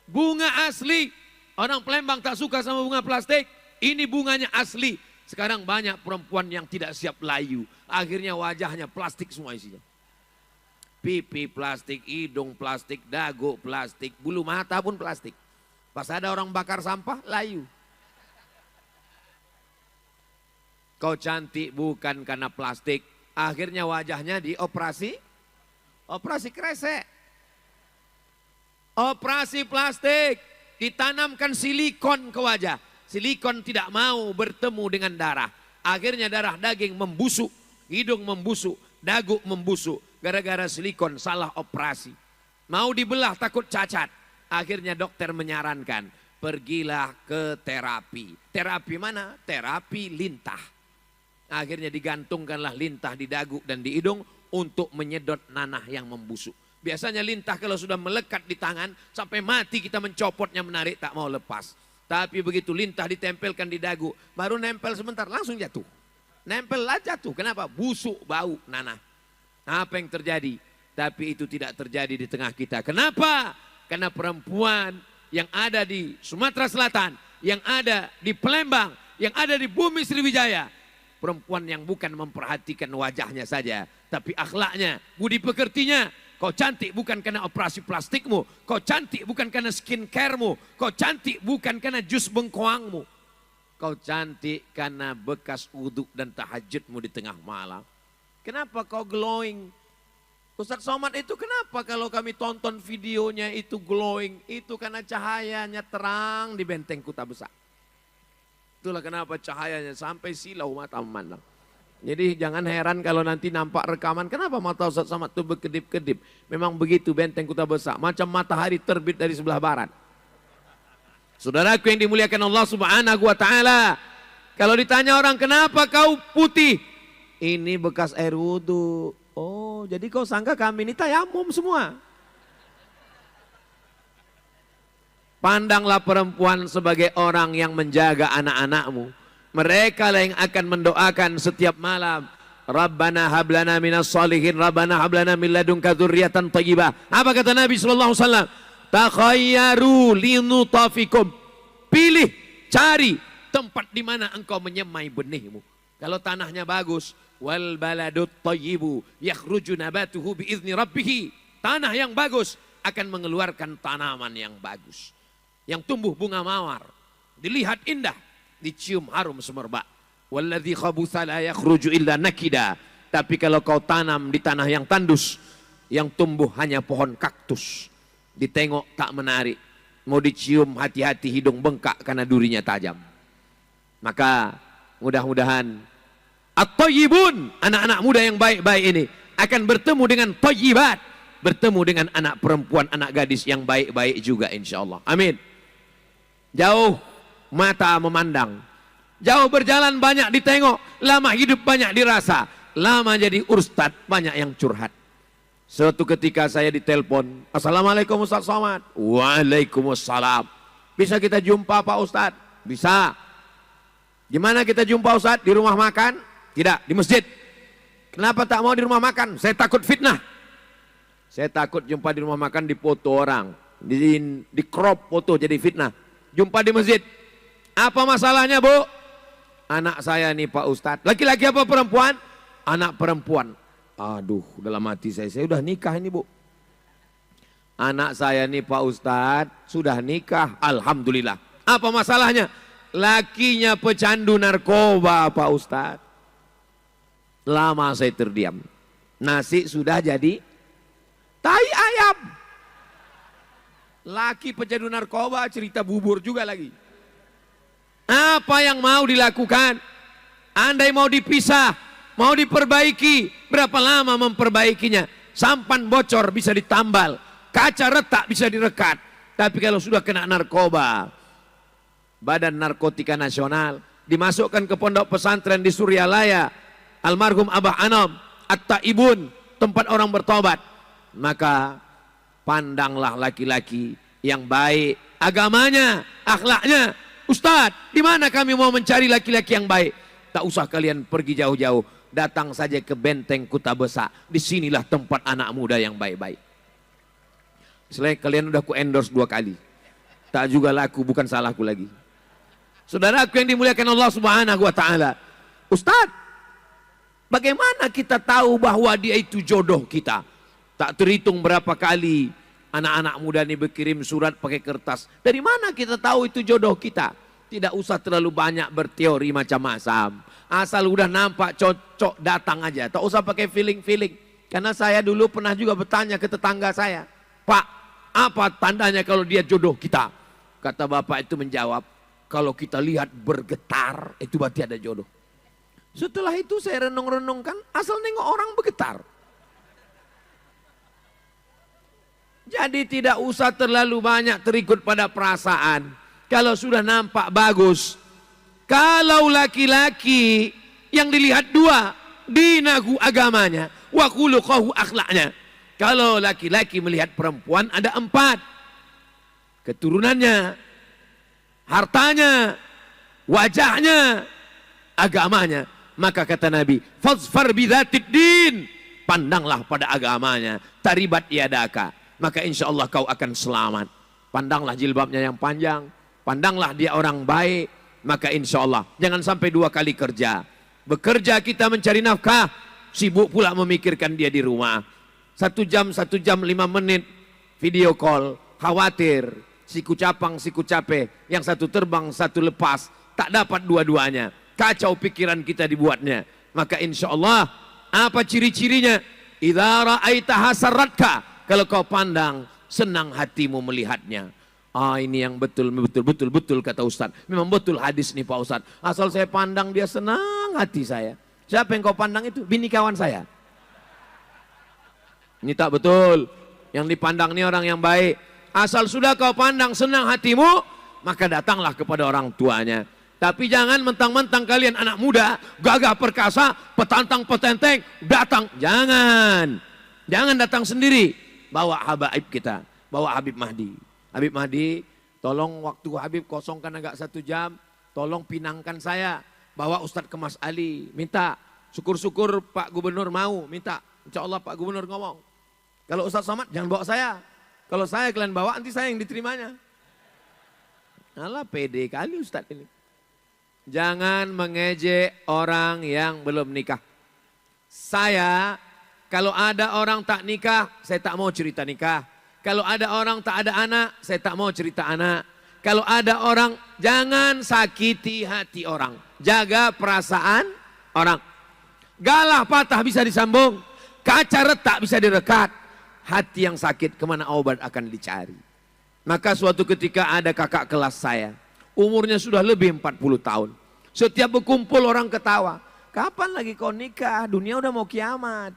Bunga asli. Orang Palembang tak suka sama bunga plastik. Ini bunganya asli. Sekarang banyak perempuan yang tidak siap layu. Akhirnya wajahnya plastik semua isinya. Pipi plastik, hidung plastik, dagu plastik, bulu mata pun plastik. Pas ada orang bakar sampah, layu. Kau cantik bukan karena plastik. Akhirnya wajahnya dioperasi. Operasi kresek. Operasi plastik. Ditanamkan silikon ke wajah. Silikon tidak mau bertemu dengan darah. Akhirnya darah daging membusuk. Hidung membusuk. Dagu membusuk. Gara-gara silikon salah operasi. Mau dibelah takut cacat. Akhirnya dokter menyarankan. Pergilah ke terapi. Terapi mana? Terapi lintah. Akhirnya digantungkanlah lintah di dagu dan di hidung untuk menyedot nanah yang membusuk. Biasanya lintah kalau sudah melekat di tangan sampai mati kita mencopotnya menarik tak mau lepas. Tapi begitu lintah ditempelkan di dagu baru nempel sebentar langsung jatuh. Nempel lah jatuh. Kenapa? Busuk bau nanah. Apa yang terjadi? Tapi itu tidak terjadi di tengah kita. Kenapa? Karena perempuan yang ada di Sumatera Selatan, yang ada di Palembang, yang ada di bumi Sriwijaya. Perempuan yang bukan memperhatikan wajahnya saja, tapi akhlaknya, budi pekertinya. Kau cantik bukan karena operasi plastikmu, kau cantik bukan karena skincaremu, kau cantik bukan karena jus bengkoangmu. Kau cantik karena bekas wudhu dan tahajudmu di tengah malam. Kenapa kau glowing? Ustadz Somad itu kenapa kalau kami tonton videonya itu glowing? Itu karena cahayanya terang di benteng Kuta Besar. Itulah kenapa cahayanya sampai silau mata memandang. Jadi jangan heran kalau nanti nampak rekaman. Kenapa mata Ustadz Somad itu berkedip-kedip? Memang begitu benteng Kuta Besar. Macam matahari terbit dari sebelah barat. Saudaraku yang dimuliakan Allah Subhanahu wa Ta'ala. Kalau ditanya orang kenapa kau putih? Ini bekas air wudhu. Oh, jadi kau sangka kami ini tayamum semua. Pandanglah perempuan sebagai orang yang menjaga anak-anakmu. Mereka lah yang akan mendoakan setiap malam. Rabbana hablana minas solihin. Rabbana hablana min ladunka dzurriyyatan thayyibah. Apa kata Nabi SAW? Takhayyaru linutafikum. Pilih, cari tempat di mana engkau menyemai benihmu. Kalau tanahnya bagus. Wal baladut thayyibu yakhruju nabatuhu biizni rabbih. Tanah yang bagus akan mengeluarkan tanaman yang bagus. Yang tumbuh bunga mawar, dilihat indah, dicium harum semerbak. Walladzi khabutha la yakhruju illa nakida. Tapi kalau kau tanam di tanah yang tandus, yang tumbuh hanya pohon kaktus, ditengok tak menarik, mau dicium hati-hati hidung bengkak karena durinya tajam. Maka mudah-mudahan at-thayyibun, anak-anak muda yang baik-baik ini akan bertemu dengan thayyibat, bertemu dengan anak perempuan, anak gadis yang baik-baik juga insyaallah. Amin. Jauh mata memandang, jauh berjalan banyak ditengok, lama hidup banyak dirasa, lama jadi ustad banyak yang curhat. Suatu ketika saya ditelepon, Assalamualaikum Ustaz Somad. Waalaikumsalam. Bisa kita jumpa Pak Ustad? Bisa. Gimana kita jumpa Ustad? Di rumah makan? Tidak, di masjid. Kenapa tak mau di rumah makan? Saya takut fitnah. Saya takut jumpa di rumah makan dipoto orang, di crop foto jadi fitnah. Jumpa di masjid. Apa masalahnya Bu? Anak saya nih Pak Ustadz. Laki-laki apa perempuan? Anak perempuan. Aduh, dalam hati saya udah nikah ini Bu. Anak saya nih Pak Ustadz sudah nikah, alhamdulillah. Apa masalahnya? Lakinya pecandu narkoba Pak Ustadz. Lama saya terdiam. Nasi sudah jadi tai ayam. Laki pecandu narkoba, cerita bubur juga lagi. Apa yang mau dilakukan? Andai mau dipisah, mau diperbaiki, berapa lama memperbaikinya? Sampan bocor bisa ditambal, kaca retak bisa direkat. Tapi kalau sudah kena narkoba, Badan Narkotika Nasional dimasukkan ke pondok pesantren di Suryalaya, almarhum Abah Anom, At-Taibun, tempat orang bertobat. Maka pandanglah laki-laki yang baik, agamanya, akhlaknya. Ustadz, di mana kami mau mencari laki-laki yang baik? Tak usah kalian pergi jauh-jauh, datang saja ke Benteng Kuta Besak. Disinilah tempat anak muda yang baik-baik. Selain kalian udah ku endorse 2 kali, tak juga laku, bukan salahku lagi. Saudaraku yang dimuliakan Allah Subhanahu Wa Taala, Ustadz, bagaimana kita tahu bahwa dia itu jodoh kita? Tak terhitung berapa kali anak-anak muda ini berkirim surat pakai kertas. Dari mana kita tahu itu jodoh kita? Tidak usah terlalu banyak berteori macam-macam. Asal udah nampak cocok, datang aja. Tak usah pakai feeling-feeling. Karena saya dulu pernah juga bertanya ke tetangga saya, Pak, apa tandanya kalau dia jodoh kita? Kata bapak itu menjawab, kalau kita lihat bergetar, itu berarti ada jodoh. Setelah itu saya renung-renungkan, asal nengok orang bergetar. Jadi tidak usah terlalu banyak terikut pada perasaan. Kalau sudah nampak bagus. Kalau laki-laki yang dilihat 2, dinahu agamanya, wa khuluquhu akhlaknya. Kalau laki-laki melihat perempuan ada 4. Keturunannya, hartanya, wajahnya, agamanya. Maka kata Nabi, fazfar bidzatid din. Pandanglah pada agamanya, taribat yadaka. Maka insya Allah kau akan selamat. Pandanglah jilbabnya yang panjang, pandanglah dia orang baik, maka insya Allah jangan sampai 2 kali kerja. Bekerja kita mencari nafkah, sibuk pula memikirkan dia di rumah. 1 jam 5 menit video call, khawatir siku capang siku capek, yang satu terbang satu lepas, tak dapat dua-duanya. Kacau pikiran kita dibuatnya. Maka insya Allah apa ciri-cirinya? Idza ra'aita hasaratka, kalau kau pandang, senang hatimu melihatnya. Ah, ini yang betul kata Ustaz. Memang betul hadis nih Pak Ustaz. Asal saya pandang dia senang hati saya. Siapa yang kau pandang itu? Bini kawan saya. Ini tak betul. Yang dipandang ini orang yang baik. Asal sudah kau pandang senang hatimu, maka datanglah kepada orang tuanya. Tapi jangan mentang-mentang kalian anak muda, gagah perkasa, petantang petenteng, datang. Jangan datang sendiri. Bawa habaib kita, bawa Habib Mahdi. Habib Mahdi, tolong waktu Habib kosongkan agak 1 jam, tolong pinangkan saya. Bawa Ustadz ke Mas Ali, minta. Syukur-syukur Pak Gubernur mau, minta. Insya Allah Pak Gubernur ngomong. Kalau Ustadz Somad jangan bawa saya. Kalau saya kalian bawa, nanti saya yang diterimanya. Alah pede kali Ustadz ini. Jangan mengejek orang yang belum nikah. Saya, kalau ada orang tak nikah, saya tak mau cerita nikah. Kalau ada orang tak ada anak, saya tak mau cerita anak. Kalau ada orang, jangan sakiti hati orang. Jaga perasaan orang. Galah patah bisa disambung. Kaca retak bisa direkat. Hati yang sakit kemana obat akan dicari. Maka suatu ketika ada kakak kelas saya. Umurnya sudah lebih 40 tahun. Setiap berkumpul orang ketawa. Kapan lagi kau nikah? Dunia udah mau kiamat.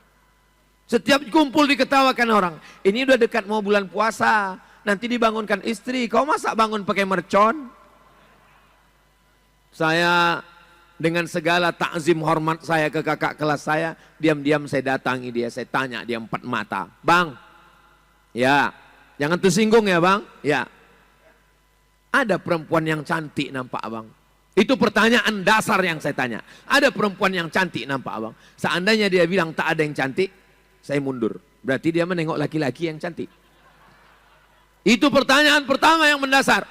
Setiap kumpul diketawakan orang. Ini udah dekat mau bulan puasa. Nanti dibangunkan istri. Kau masa bangun pakai mercon? Saya dengan segala takzim hormat saya ke kakak kelas saya, diam-diam saya datangi dia, saya tanya dia 4 mata. Bang, ya, jangan tersinggung ya bang, ya. Ada perempuan yang cantik nampak abang. Itu pertanyaan dasar yang saya tanya. Ada perempuan yang cantik nampak abang. Seandainya dia bilang tak ada yang cantik, saya mundur. Berarti dia menengok laki-laki yang cantik. Itu pertanyaan pertama yang mendasar.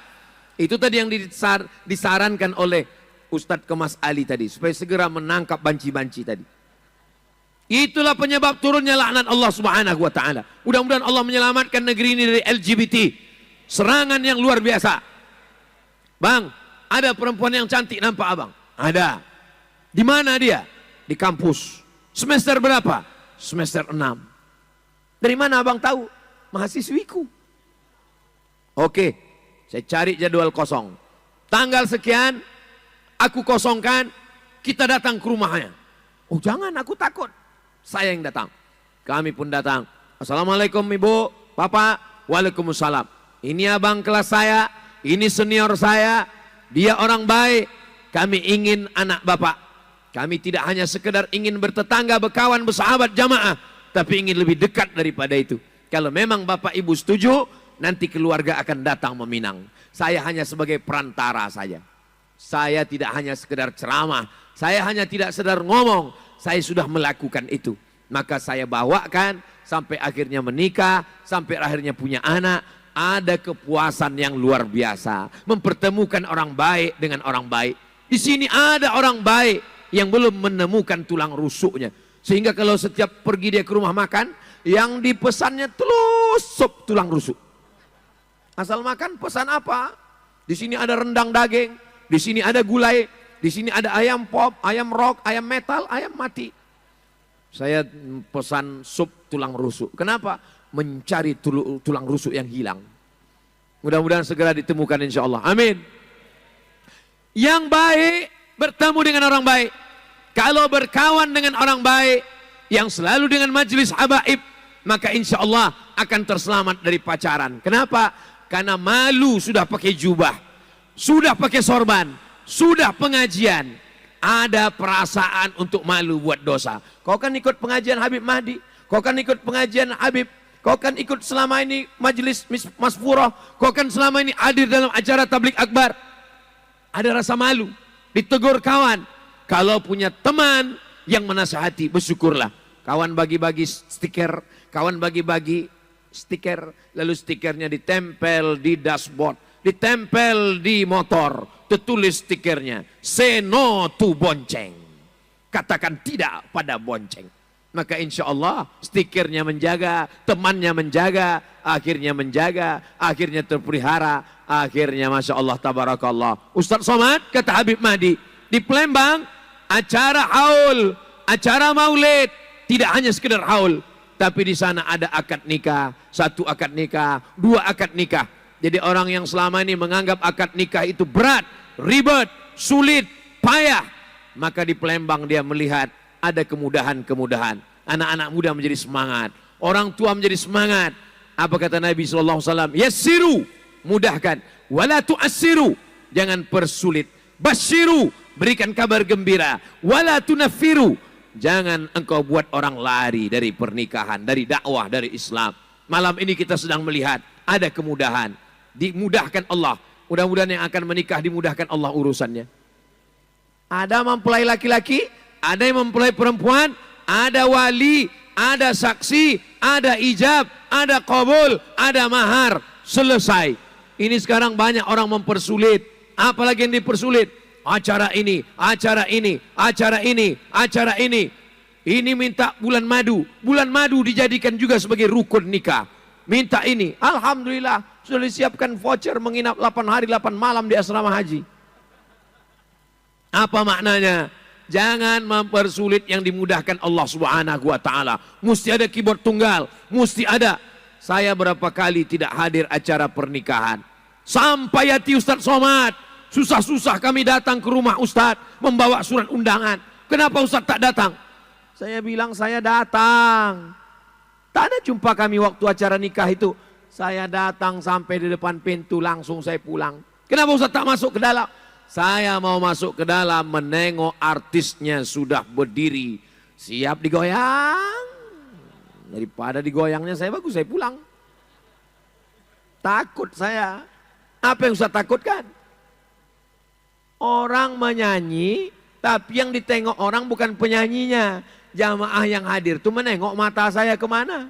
Itu tadi yang disarankan oleh Ustadz Kemas Ali tadi, supaya segera menangkap banci-banci tadi. Itulah penyebab turunnya laknat Allah Subhanahu wa taala. Mudah-mudahan Allah menyelamatkan negeri ini dari LGBT. Serangan yang luar biasa. Bang, ada perempuan yang cantik nampak abang? Ada. Di mana dia? Di kampus. Semester berapa? Semester 6. Dari mana abang tahu? Mahasiswiku. Oke, saya cari jadwal kosong. Tanggal sekian, aku kosongkan, kita datang ke rumahnya. Oh jangan, aku takut. Saya yang datang. Kami pun datang. Assalamualaikum ibu, bapak. Waalaikumsalam. Ini abang kelas saya, ini senior saya. Dia orang baik. Kami ingin anak bapak. Kami tidak hanya sekedar ingin bertetangga, berkawan, bersahabat, jamaah. Tapi ingin lebih dekat daripada itu. Kalau memang bapak ibu setuju, nanti keluarga akan datang meminang. Saya hanya sebagai perantara saja. Saya tidak hanya sekedar ceramah, saya hanya tidak sekedar ngomong, saya sudah melakukan itu. Maka saya bawakan sampai akhirnya menikah, sampai akhirnya punya anak. Ada kepuasan yang luar biasa. Mempertemukan orang baik dengan orang baik. Di sini ada orang baik yang belum menemukan tulang rusuknya. Sehingga kalau setiap pergi dia ke rumah makan, yang dipesannya telusup tulang rusuk. Asal makan pesan apa? Di sini ada rendang daging, di sini ada gulai, di sini ada ayam pop, ayam rock, ayam metal, ayam mati. Saya pesan sup tulang rusuk. Kenapa? Mencari tulang rusuk yang hilang. Mudah-mudahan segera ditemukan insya Allah. Amin. Yang baik bertemu dengan orang baik. Kalau berkawan dengan orang baik, yang selalu dengan majelis habaib, maka insya Allah akan terselamat dari pacaran. Kenapa? Karena malu sudah pakai jubah, sudah pakai sorban, sudah pengajian. Ada perasaan untuk malu buat dosa. Kau kan ikut pengajian Habib Mahdi, kau kan ikut pengajian Habib, kau kan ikut selama ini majelis Masfurah, kau kan selama ini hadir dalam acara tablik akbar. Ada rasa malu, ditegur kawan. Kalau punya teman yang menasihati, bersyukurlah. Kawan bagi-bagi stiker, kawan bagi-bagi stiker, lalu stikernya ditempel di dashboard, ditempel di motor, tertulis stikernya, say no to bonceng, katakan tidak pada bonceng. Maka insya Allah stikernya menjaga, temannya menjaga, akhirnya terpelihara, akhirnya Masya Allah tabarakallah. Ustaz Somad kata Habib Mahdi, di Palembang acara haul, acara maulid, tidak hanya sekedar haul, tapi di sana ada akad nikah, 1 akad nikah, 2 akad nikah. Jadi orang yang selama ini menganggap akad nikah itu berat, ribet, sulit, payah, maka di Palembang dia melihat ada kemudahan-kemudahan. Anak-anak muda menjadi semangat, orang tua menjadi semangat. Apa kata Nabi SAW? Yassiru, mudahkan, wala tu'assiru, jangan persulit. Basyiru, berikan kabar gembira, wala tunaffiru, jangan engkau buat orang lari dari pernikahan, dari dakwah, dari Islam. Malam ini kita sedang melihat ada kemudahan, dimudahkan Allah. Mudah-mudahan yang akan menikah dimudahkan Allah urusannya. Ada mempelai laki-laki, ada yang mempelai perempuan, ada wali, ada saksi, ada ijab, ada qabul, ada mahar. Selesai. Ini sekarang banyak orang mempersulit. Apalagi yang dipersulit? Acara ini, acara ini, acara ini, acara ini. Ini minta bulan madu. Bulan madu dijadikan juga sebagai rukun nikah. Minta ini. Alhamdulillah sudah disiapkan voucher menginap 8 hari 8 malam di asrama haji. Apa maknanya? Jangan mempersulit yang dimudahkan Allah Subhanahu wa taala. Mesti ada keyboard tunggal, mesti ada. Saya berapa kali tidak hadir acara pernikahan. Sampai hati Ustadz Somad, susah-susah kami datang ke rumah Ustadz membawa surat undangan. Kenapa Ustadz tak datang? Saya bilang saya datang. Tak ada jumpa kami waktu acara nikah itu. Saya datang sampai di depan pintu langsung saya pulang. Kenapa Ustadz tak masuk ke dalam? Saya mau masuk ke dalam, menengok artisnya sudah berdiri, siap digoyang. Daripada digoyangnya saya bagus, saya pulang. Takut saya. Apa yang Ustaz takutkan? Orang menyanyi, tapi yang ditengok orang bukan penyanyinya. Jamaah yang hadir itu menengok mata saya kemana?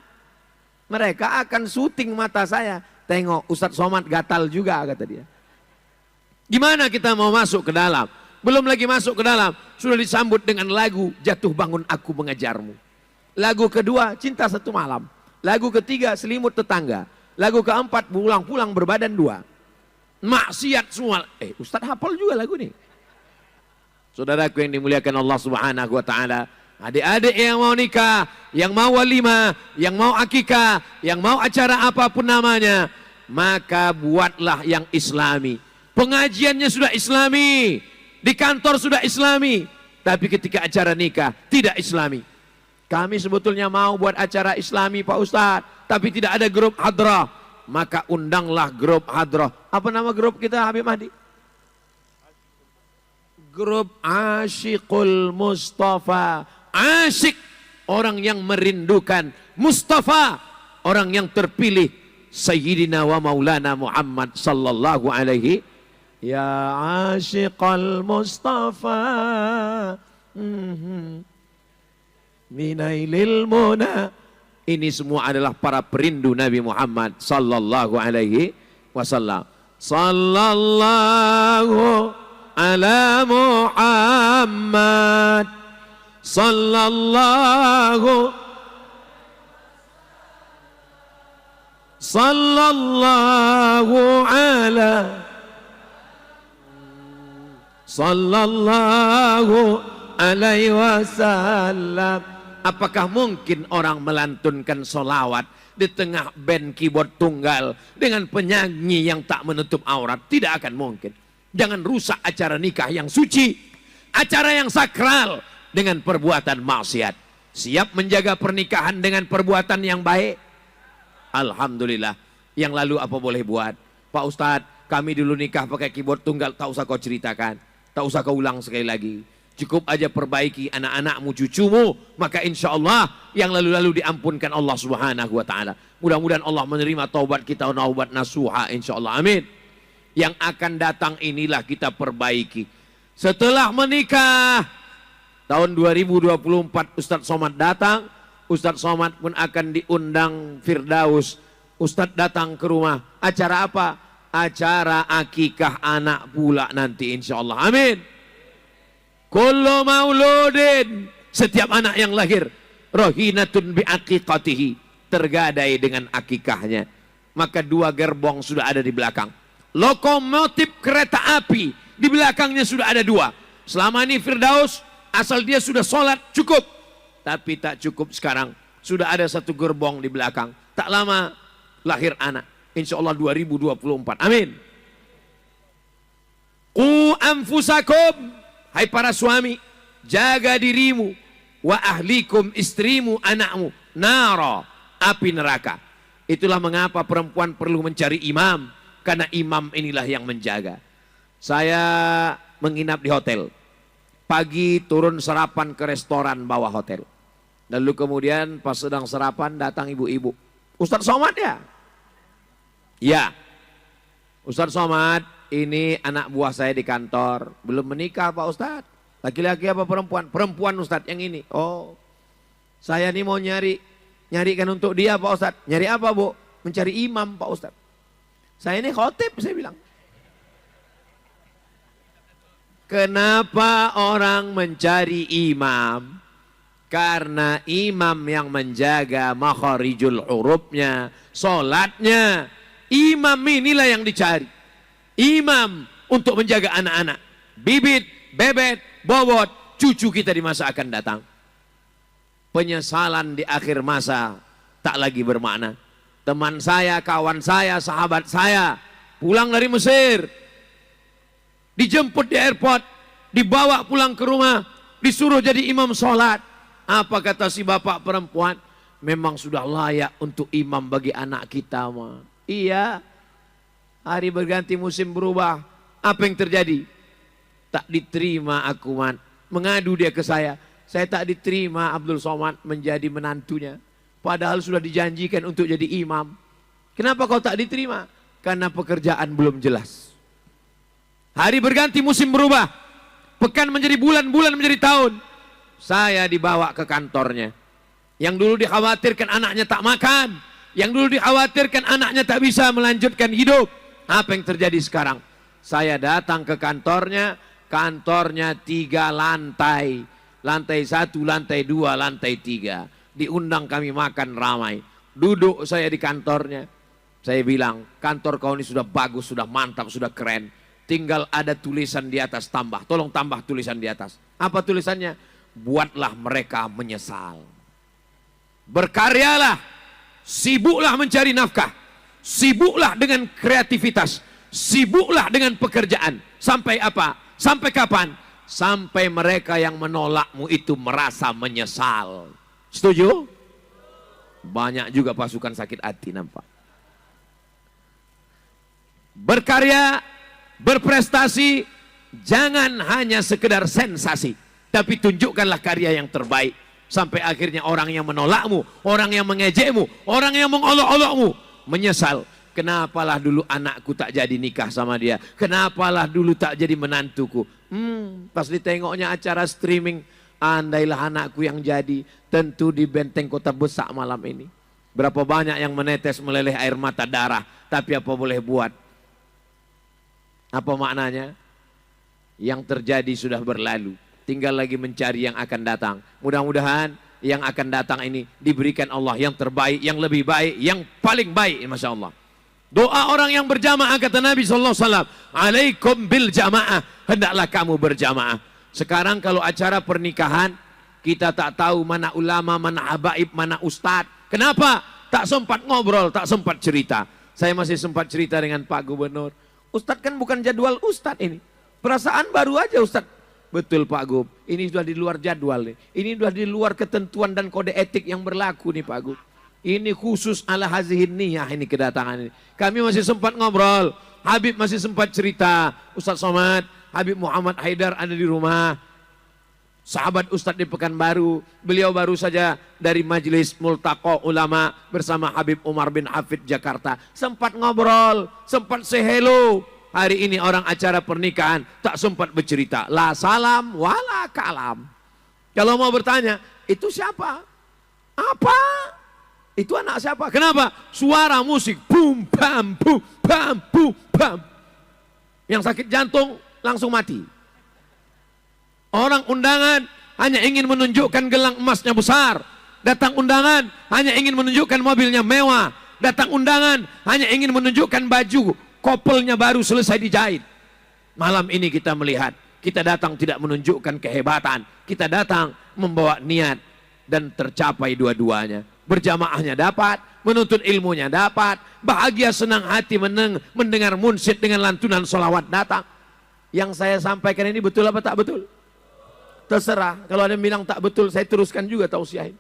Mereka akan syuting mata saya. Tengok Ustaz Somad gatal juga, kata dia. Gimana kita mau masuk ke dalam? Belum lagi masuk ke dalam, sudah disambut dengan lagu Jatuh Bangun Aku Mengejarmu. Lagu kedua, Cinta Satu Malam. Lagu ketiga, Selimut Tetangga. Lagu keempat, Pulang-pulang Berbadan Dua. Maksiat semua. Ustaz hafal juga lagu ini. Saudaraku yang dimuliakan Allah Subhanahu wa taala, adik-adik yang mau nikah, yang mau walimah, yang mau akikah, yang mau acara apapun namanya, maka buatlah yang islami. Pengajiannya sudah islami, di kantor sudah islami, tapi ketika acara nikah tidak islami. Kami sebetulnya mau buat acara islami Pak Ustadz, tapi tidak ada grup hadrah. Maka undanglah grup hadrah. Apa nama grup kita Habib Mahdi? Grup Asyikul Mustafa. Asyik, orang yang merindukan. Mustafa, orang yang terpilih. Sayyidina wa maulana Muhammad sallallahu alaihi. Ya Asyikul Mustafa. Minailil muna. Ini semua adalah para perindu Nabi Muhammad sallallahu alaihi wasallam. Sallallahu ala Muhammad sallallahu ala sallallahu alaihi wasallam. Apakah mungkin orang melantunkan solawat di tengah band keyboard tunggal dengan penyanyi yang tak menutup aurat? Tidak akan mungkin. Jangan rusak acara nikah yang suci, acara yang sakral dengan perbuatan maksiat. Siap menjaga pernikahan dengan perbuatan yang baik? Alhamdulillah. Yang lalu apa boleh buat? Pak Ustadz, kami dulu nikah pakai keyboard tunggal, tak usah kau ceritakan, tak usah kau ulang sekali lagi. Cukup aja perbaiki anak-anakmu, cucumu, maka insya Allah yang lalu-lalu diampunkan Allah Subhanahu wa ta'ala. Mudah-mudahan Allah menerima taubat kita, taubat nasuha insya Allah, amin. Yang akan datang inilah kita perbaiki. Setelah menikah, tahun 2024 Ustadz Somad datang, Ustadz Somad pun akan diundang Firdaus. Ustadz datang ke rumah, acara apa? Acara akikah anak pula nanti insya Allah, amin. Kullu mauludin, setiap anak yang lahir, rohinatun bi aqiqatihi, tergadai dengan akikahnya. Maka dua gerbong sudah ada di belakang. Lokomotif kereta api di belakangnya sudah ada dua. Selama ini Firdaus asal dia sudah sholat cukup, tapi tak cukup sekarang. Sudah ada satu gerbong di belakang. Tak lama lahir anak. Insya Allah 2024. Amin. Qu anfusakum, hai para suami, jaga dirimu, wa ahlikum, istrimu, anakmu, nara, api neraka. Itulah mengapa perempuan perlu mencari imam, karena imam inilah yang menjaga. Saya menginap di hotel. Pagi turun sarapan ke restoran bawah hotel. Lalu kemudian pas sedang sarapan datang ibu-ibu. Ustadz Somad ya? Ya. Ustadz Somad, ini anak buah saya di kantor. Belum menikah Pak Ustadz. Laki-laki apa perempuan? Perempuan Ustadz yang ini. Oh, saya ini mau nyarikan untuk dia Pak Ustadz. Nyari apa Bu? Mencari imam Pak Ustadz. Saya ini khotib, saya bilang. Kenapa orang mencari imam? Karena imam yang menjaga makharijul hurufnya, sholatnya. Imam inilah yang dicari. Imam untuk menjaga anak-anak. Bibit, bebet, bobot, cucu kita di masa akan datang. Penyesalan di akhir masa tak lagi bermakna. Teman saya, kawan saya, sahabat saya pulang dari Mesir. Dijemput di airport, dibawa pulang ke rumah, disuruh jadi imam sholat. Apa kata si bapak perempuan? Memang sudah layak untuk imam bagi anak kita mah. Iya, hari berganti musim berubah. Apa yang terjadi? Tak diterima aku, Man. Mengadu dia ke saya tak diterima Abdul Somad menjadi menantunya. Padahal sudah dijanjikan untuk jadi imam. Kenapa kau tak diterima? Karena pekerjaan belum jelas. Hari berganti, musim berubah. Pekan menjadi bulan, bulan menjadi tahun. Saya dibawa ke kantornya. Yang dulu dikhawatirkan anaknya tak makan. Yang dulu dikhawatirkan anaknya tak bisa melanjutkan hidup. Apa yang terjadi sekarang? Saya datang ke kantornya. Kantornya 3 lantai. Lantai 1, lantai 2, lantai 3. Diundang kami makan ramai. Duduk saya di kantornya. Saya bilang, kantor kau ini sudah bagus, sudah mantap, sudah keren. Tinggal ada tulisan di atas tambah. Tolong tambah tulisan di atas. Apa tulisannya? Buatlah mereka menyesal. Berkaryalah. Sibuklah mencari nafkah. Sibuklah dengan kreativitas. Sibuklah dengan pekerjaan. Sampai apa? Sampai kapan? Sampai mereka yang menolakmu itu merasa menyesal. Setuju? Banyak juga pasukan sakit hati, nampak. Berkarya, berprestasi, jangan hanya sekedar sensasi, tapi tunjukkanlah karya yang terbaik. Sampai akhirnya orang yang menolakmu, orang yang mengejekmu, orang yang mengolok-olokmu menyesal. Kenapalah dulu anakku tak jadi nikah sama dia? Kenapalah dulu tak jadi menantuku? Pas ditengoknya acara streaming, andailah anakku yang jadi, tentu di benteng Kota Besak malam ini. Berapa banyak yang menetes meleleh air mata darah, tapi apa boleh buat? Apa maknanya? Yang terjadi sudah berlalu, tinggal lagi mencari yang akan datang. Mudah-mudahan yang akan datang ini diberikan Allah yang terbaik, yang lebih baik, yang paling baik, Masya Allah. Doa orang yang berjamaah, kata Nabi SAW, alaikum bil jamaah, hendaklah kamu berjamaah. Sekarang kalau acara pernikahan, kita tak tahu mana ulama, mana habaib, mana ustadz. Kenapa? Tak sempat ngobrol, tak sempat cerita. Saya masih sempat cerita dengan Pak Gubernur. Ustadz kan bukan jadwal ustadz ini. Perasaan baru aja ustadz. Betul Pak Gub, ini sudah di luar jadwal nih. Ini sudah di luar ketentuan dan kode etik yang berlaku nih Pak Gub. Ini khusus ala hazihin niyah ini kedatangan ini. Kami masih sempat ngobrol. Habib masih sempat cerita. Ustadz Somad, Habib Muhammad Haidar ada di rumah. Sahabat Ustadz di Pekanbaru. Beliau baru saja dari Majelis Multaqo Ulama bersama Habib Umar bin Hafid Jakarta. Sempat ngobrol, sempat say hello. Hari ini orang acara pernikahan tak sempat bercerita. La salam wala kalam. Kalau mau bertanya, itu siapa? Apa? Itu anak siapa? Kenapa? Suara musik. Bum, bam, bum, bam, bum, bam. Yang sakit jantung langsung mati. Orang undangan hanya ingin menunjukkan gelang emasnya besar. Datang undangan hanya ingin menunjukkan mobilnya mewah. Datang undangan hanya ingin menunjukkan baju kopelnya baru selesai dijahit. Malam ini kita melihat, kita datang tidak menunjukkan kehebatan. Kita datang membawa niat dan tercapai dua-duanya. Berjamaahnya dapat, menuntut ilmunya dapat, bahagia senang hati mendengar munsyid dengan lantunan sholawat datang. Yang saya sampaikan ini betul apa tak betul? Terserah, kalau ada yang bilang tak betul, saya teruskan juga tausiahin.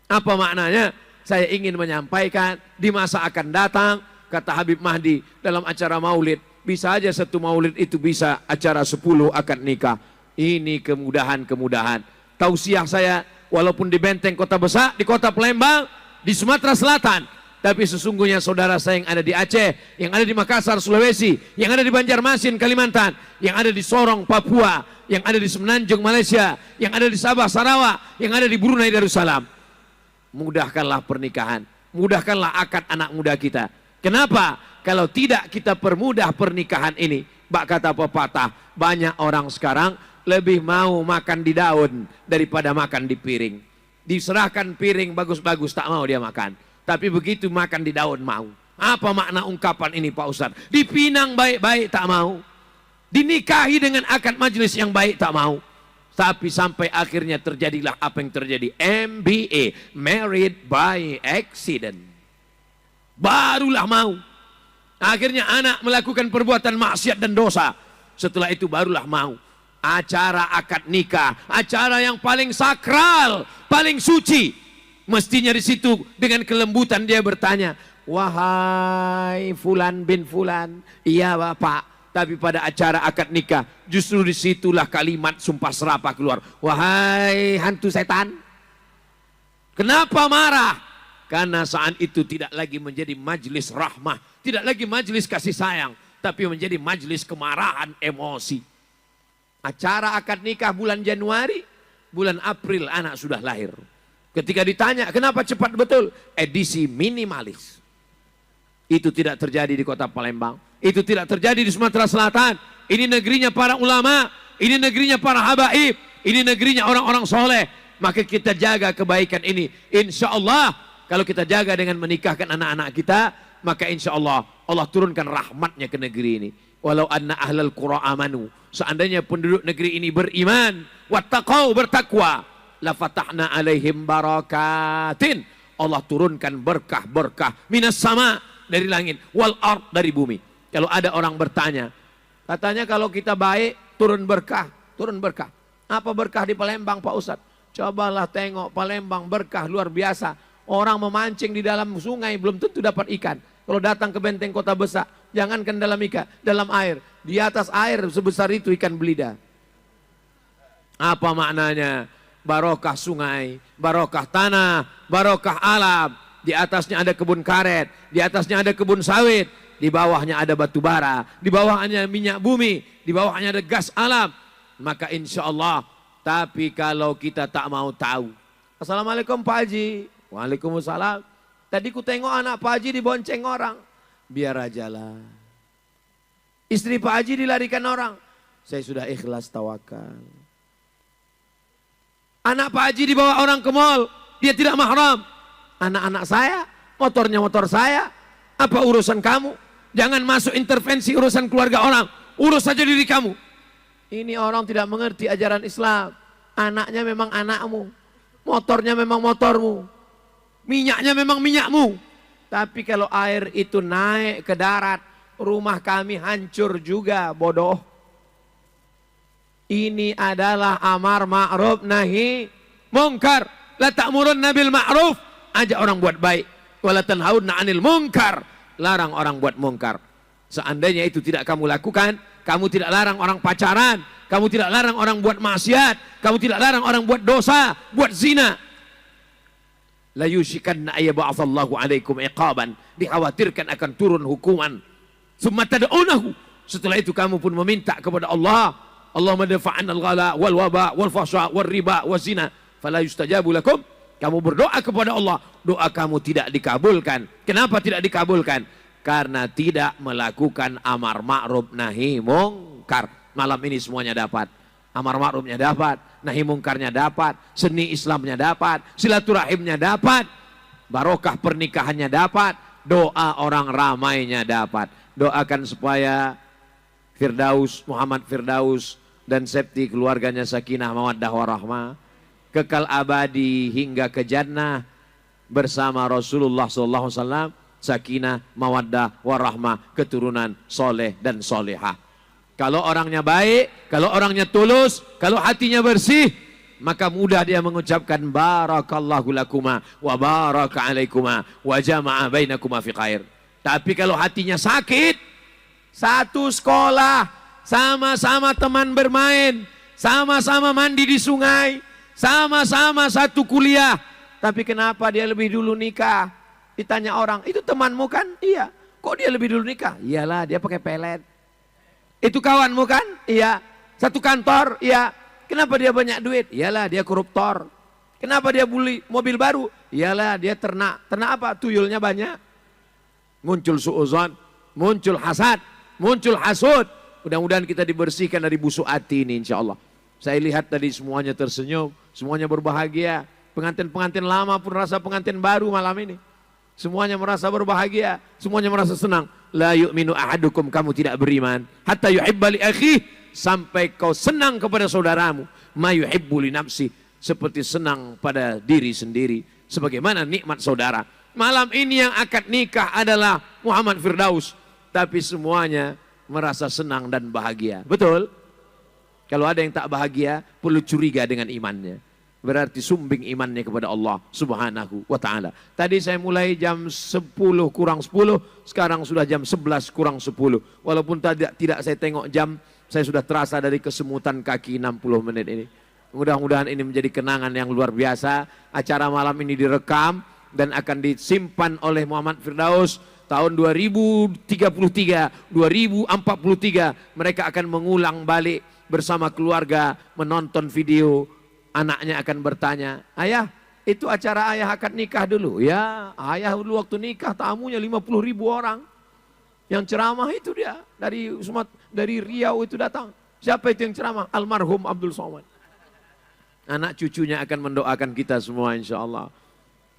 Apa maknanya? Saya ingin menyampaikan di masa akan datang, kata Habib Mahdi dalam acara maulid, bisa aja satu maulid itu bisa acara 10 akad nikah. Ini kemudahan-kemudahan. Tausiah saya, walaupun di benteng Kota Besak, di Kota Palembang, di Sumatera Selatan, tapi sesungguhnya saudara saya yang ada di Aceh, yang ada di Makassar, Sulawesi, yang ada di Banjarmasin, Kalimantan, yang ada di Sorong, Papua, yang ada di Semenanjung, Malaysia, yang ada di Sabah, Sarawak, yang ada di Brunei Darussalam. Mudahkanlah pernikahan, mudahkanlah akad anak muda kita. Kenapa? Kalau tidak kita permudah pernikahan ini, bak kata pepatah, banyak orang sekarang lebih mau makan di daun daripada makan di piring. Diserahkan piring bagus-bagus tak mau dia makan, tapi begitu makan di daun mau. Apa makna ungkapan ini Pak Ustadz? Dipinang baik-baik tak mau, dinikahi dengan akad majelis yang baik tak mau. Tapi sampai akhirnya terjadilah apa yang terjadi. MBA, married by accident. Barulah mau. Akhirnya anak melakukan perbuatan maksiat dan dosa. Setelah itu barulah mau. Acara akad nikah, acara yang paling sakral, paling suci. Mestinya di situ dengan kelembutan dia bertanya, wahai Fulan bin Fulan, iya Bapak, Tapi pada acara akad nikah, justru disitulah kalimat sumpah serapah keluar. Wahai hantu setan, kenapa marah? Karena saat itu tidak lagi menjadi majelis rahmah, tidak lagi majelis kasih sayang, tapi menjadi majelis kemarahan, emosi. Acara akad nikah bulan Januari, bulan April anak sudah lahir. Ketika ditanya, kenapa cepat betul? Edisi minimalis. Itu tidak terjadi di kota Palembang. Itu tidak terjadi di Sumatera Selatan. Ini negerinya para ulama. Ini negerinya para habaib. Ini negerinya orang-orang soleh. Maka kita jaga kebaikan ini. Insya Allah, kalau kita jaga dengan menikahkan anak-anak kita, maka insya Allah, Allah turunkan rahmatnya ke negeri ini. Walau anna ahlal qura amanu. Seandainya penduduk negeri ini beriman. Wattaqau, bertakwa. Lafatahna alaihim barakatin. Allah turunkan berkah-berkah. Minas sama, dari langit. Wal ard, dari bumi. Kalau ada orang bertanya, katanya kalau kita baik, turun berkah. Turun berkah. Apa berkah di Palembang Pak Ustadz? Cobalah tengok Palembang, berkah luar biasa. Orang memancing di dalam sungai belum tentu dapat ikan. Kalau datang ke benteng kota besar, jangankan dalam ikan, dalam air. Di atas air sebesar itu ikan belida. Apa maknanya? Barokah sungai, barokah tanah, barokah alam. Di atasnya ada kebun karet, di atasnya ada kebun sawit, di bawahnya ada batu bara, di bawahnya minyak bumi, di bawahnya ada gas alam. Maka insya Allah, tapi kalau kita tak mau tahu. Assalamualaikum Pak Haji. Waalaikumsalam. Tadi ku tengok anak Pak Haji dibonceng orang. Biar aja lah. Istri Pak Haji dilarikan orang. Saya sudah ikhlas tawakal. Anak Pak Haji dibawa orang ke mall. Dia tidak mahram. Anak-anak saya, motornya motor saya. Apa urusan kamu? Jangan masuk intervensi urusan keluarga orang. Urus saja diri kamu. Ini orang tidak mengerti ajaran Islam. Anaknya memang anakmu. Motornya memang motormu. Minyaknya memang minyakmu. Tapi kalau air itu naik ke darat, rumah kami hancur juga, bodoh. Ini adalah amar ma'ruf nahi mungkar. La ta'murunna bil ma'ruf. Ajak orang buat baik. Wala tanhauna 'anil munkar. Larang orang buat mungkar. Seandainya itu tidak kamu lakukan, kamu tidak larang orang pacaran, kamu tidak larang orang buat maksiat, kamu tidak larang orang buat dosa, buat zina. La yushikanna ayyab'atsallahu 'alaikum iqaban. Dikhawatirkan akan turun hukuman. Summa tad'unahu. Setelah itu kamu pun meminta kepada Allah, Allahumma dafa'an al-ghala wal waba wal fahsya wal riba wal zina. Fala yustajabu lakum. Kamu berdoa kepada Allah, doa kamu tidak dikabulkan. Kenapa tidak dikabulkan? Karena tidak melakukan amar ma'ruf nahi mungkar. Malam ini semuanya dapat. Amar ma'rufnya dapat, nahi mungkarnya dapat, seni Islamnya dapat, silaturahimnya dapat, barokah pernikahannya dapat, doa orang ramainya dapat. Doakan supaya Firdaus, Muhammad Firdaus dan Septi keluarganya sakinah mawaddah warahmah, kekal abadi hingga ke jannah bersama Rasulullah SAW, sakinah, mawaddah, warahmah, keturunan soleh dan solehah. Kalau orangnya baik, kalau orangnya tulus, kalau hatinya bersih, maka mudah dia mengucapkan barakallahu lakuma wa baraka alaikuma wa jama'a bainakuma fi khair. Tapi kalau hatinya sakit, satu sekolah, sama-sama teman bermain, sama-sama mandi di sungai, sama-sama satu kuliah, tapi kenapa dia lebih dulu nikah? Ditanya orang, itu temanmu kan? Iya. Kok dia lebih dulu nikah? Iyalah, dia pakai pelet. Itu kawanmu kan? Iya. Satu kantor? Iya. Kenapa dia banyak duit? Iyalah, dia koruptor. Kenapa dia beli mobil baru? Iyalah, dia ternak. Ternak apa? Tuyulnya banyak. Muncul suuzon, muncul hasad, muncul hasud. Mudah-mudahan kita dibersihkan dari busuk hati ini insya Allah. Saya lihat tadi semuanya tersenyum, semuanya berbahagia. Pengantin-pengantin lama pun rasa pengantin baru malam ini. Semuanya merasa berbahagia, semuanya merasa senang. La yu'minu ahadukum, kamu tidak beriman. Hatta yuhibba li akhih, sampai kau senang kepada saudaramu. Ma yuhibbu li nafsi, seperti senang pada diri sendiri. Sebagaimana nikmat saudara. Malam ini yang akad nikah adalah Muhammad Firdaus. Tapi semuanya merasa senang dan bahagia. Betul? Kalau ada yang tak bahagia, perlu curiga dengan imannya. berarti sumbing imannya kepada Allah Subhanahu wa ta'ala. Tadi saya mulai jam 10 kurang 10, sekarang sudah jam 11 kurang 10. Walaupun tidak saya tengok jam, saya sudah terasa dari kesemutan kaki 60 menit ini. Mudah-mudahan ini menjadi kenangan yang luar biasa. Acara malam ini direkam dan akan disimpan oleh Muhammad Firdaus tahun 2033, 2043. Mereka akan mengulang balik bersama keluarga menonton video. Anaknya akan bertanya, ayah, itu acara ayah akad nikah dulu. Ya, ayah dulu waktu nikah tamunya 50.000 orang. Yang ceramah itu dia, dari Riau itu datang. Siapa itu yang ceramah? Almarhum Abdul Somad. Anak cucunya akan mendoakan kita semua insya Allah.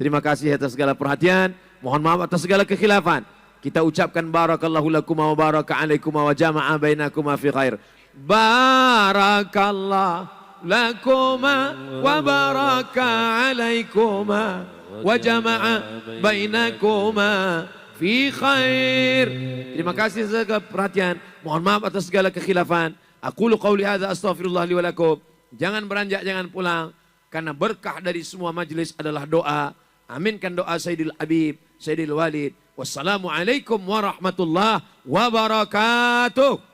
Terima kasih atas segala perhatian. Mohon maaf atas segala kekhilafan. Kita ucapkan barakallahu lakum wa baraka alaikum wa jama'a bainakuma fi khair. Barakallah lakuma wa baraka alaikuma wa jama'a bainakuma fi khair. Terima kasih segala perhatian. Mohon maaf atas segala kekhilafan. Aqulu qawli hadza astaghfirullah li wa lakum. Jangan beranjak, jangan pulang, karena berkah dari semua majelis adalah doa. Aminkan doa Sayyidil Habib, Sayyidil Walid. Wassalamualaikum warahmatullahi wabarakatuh.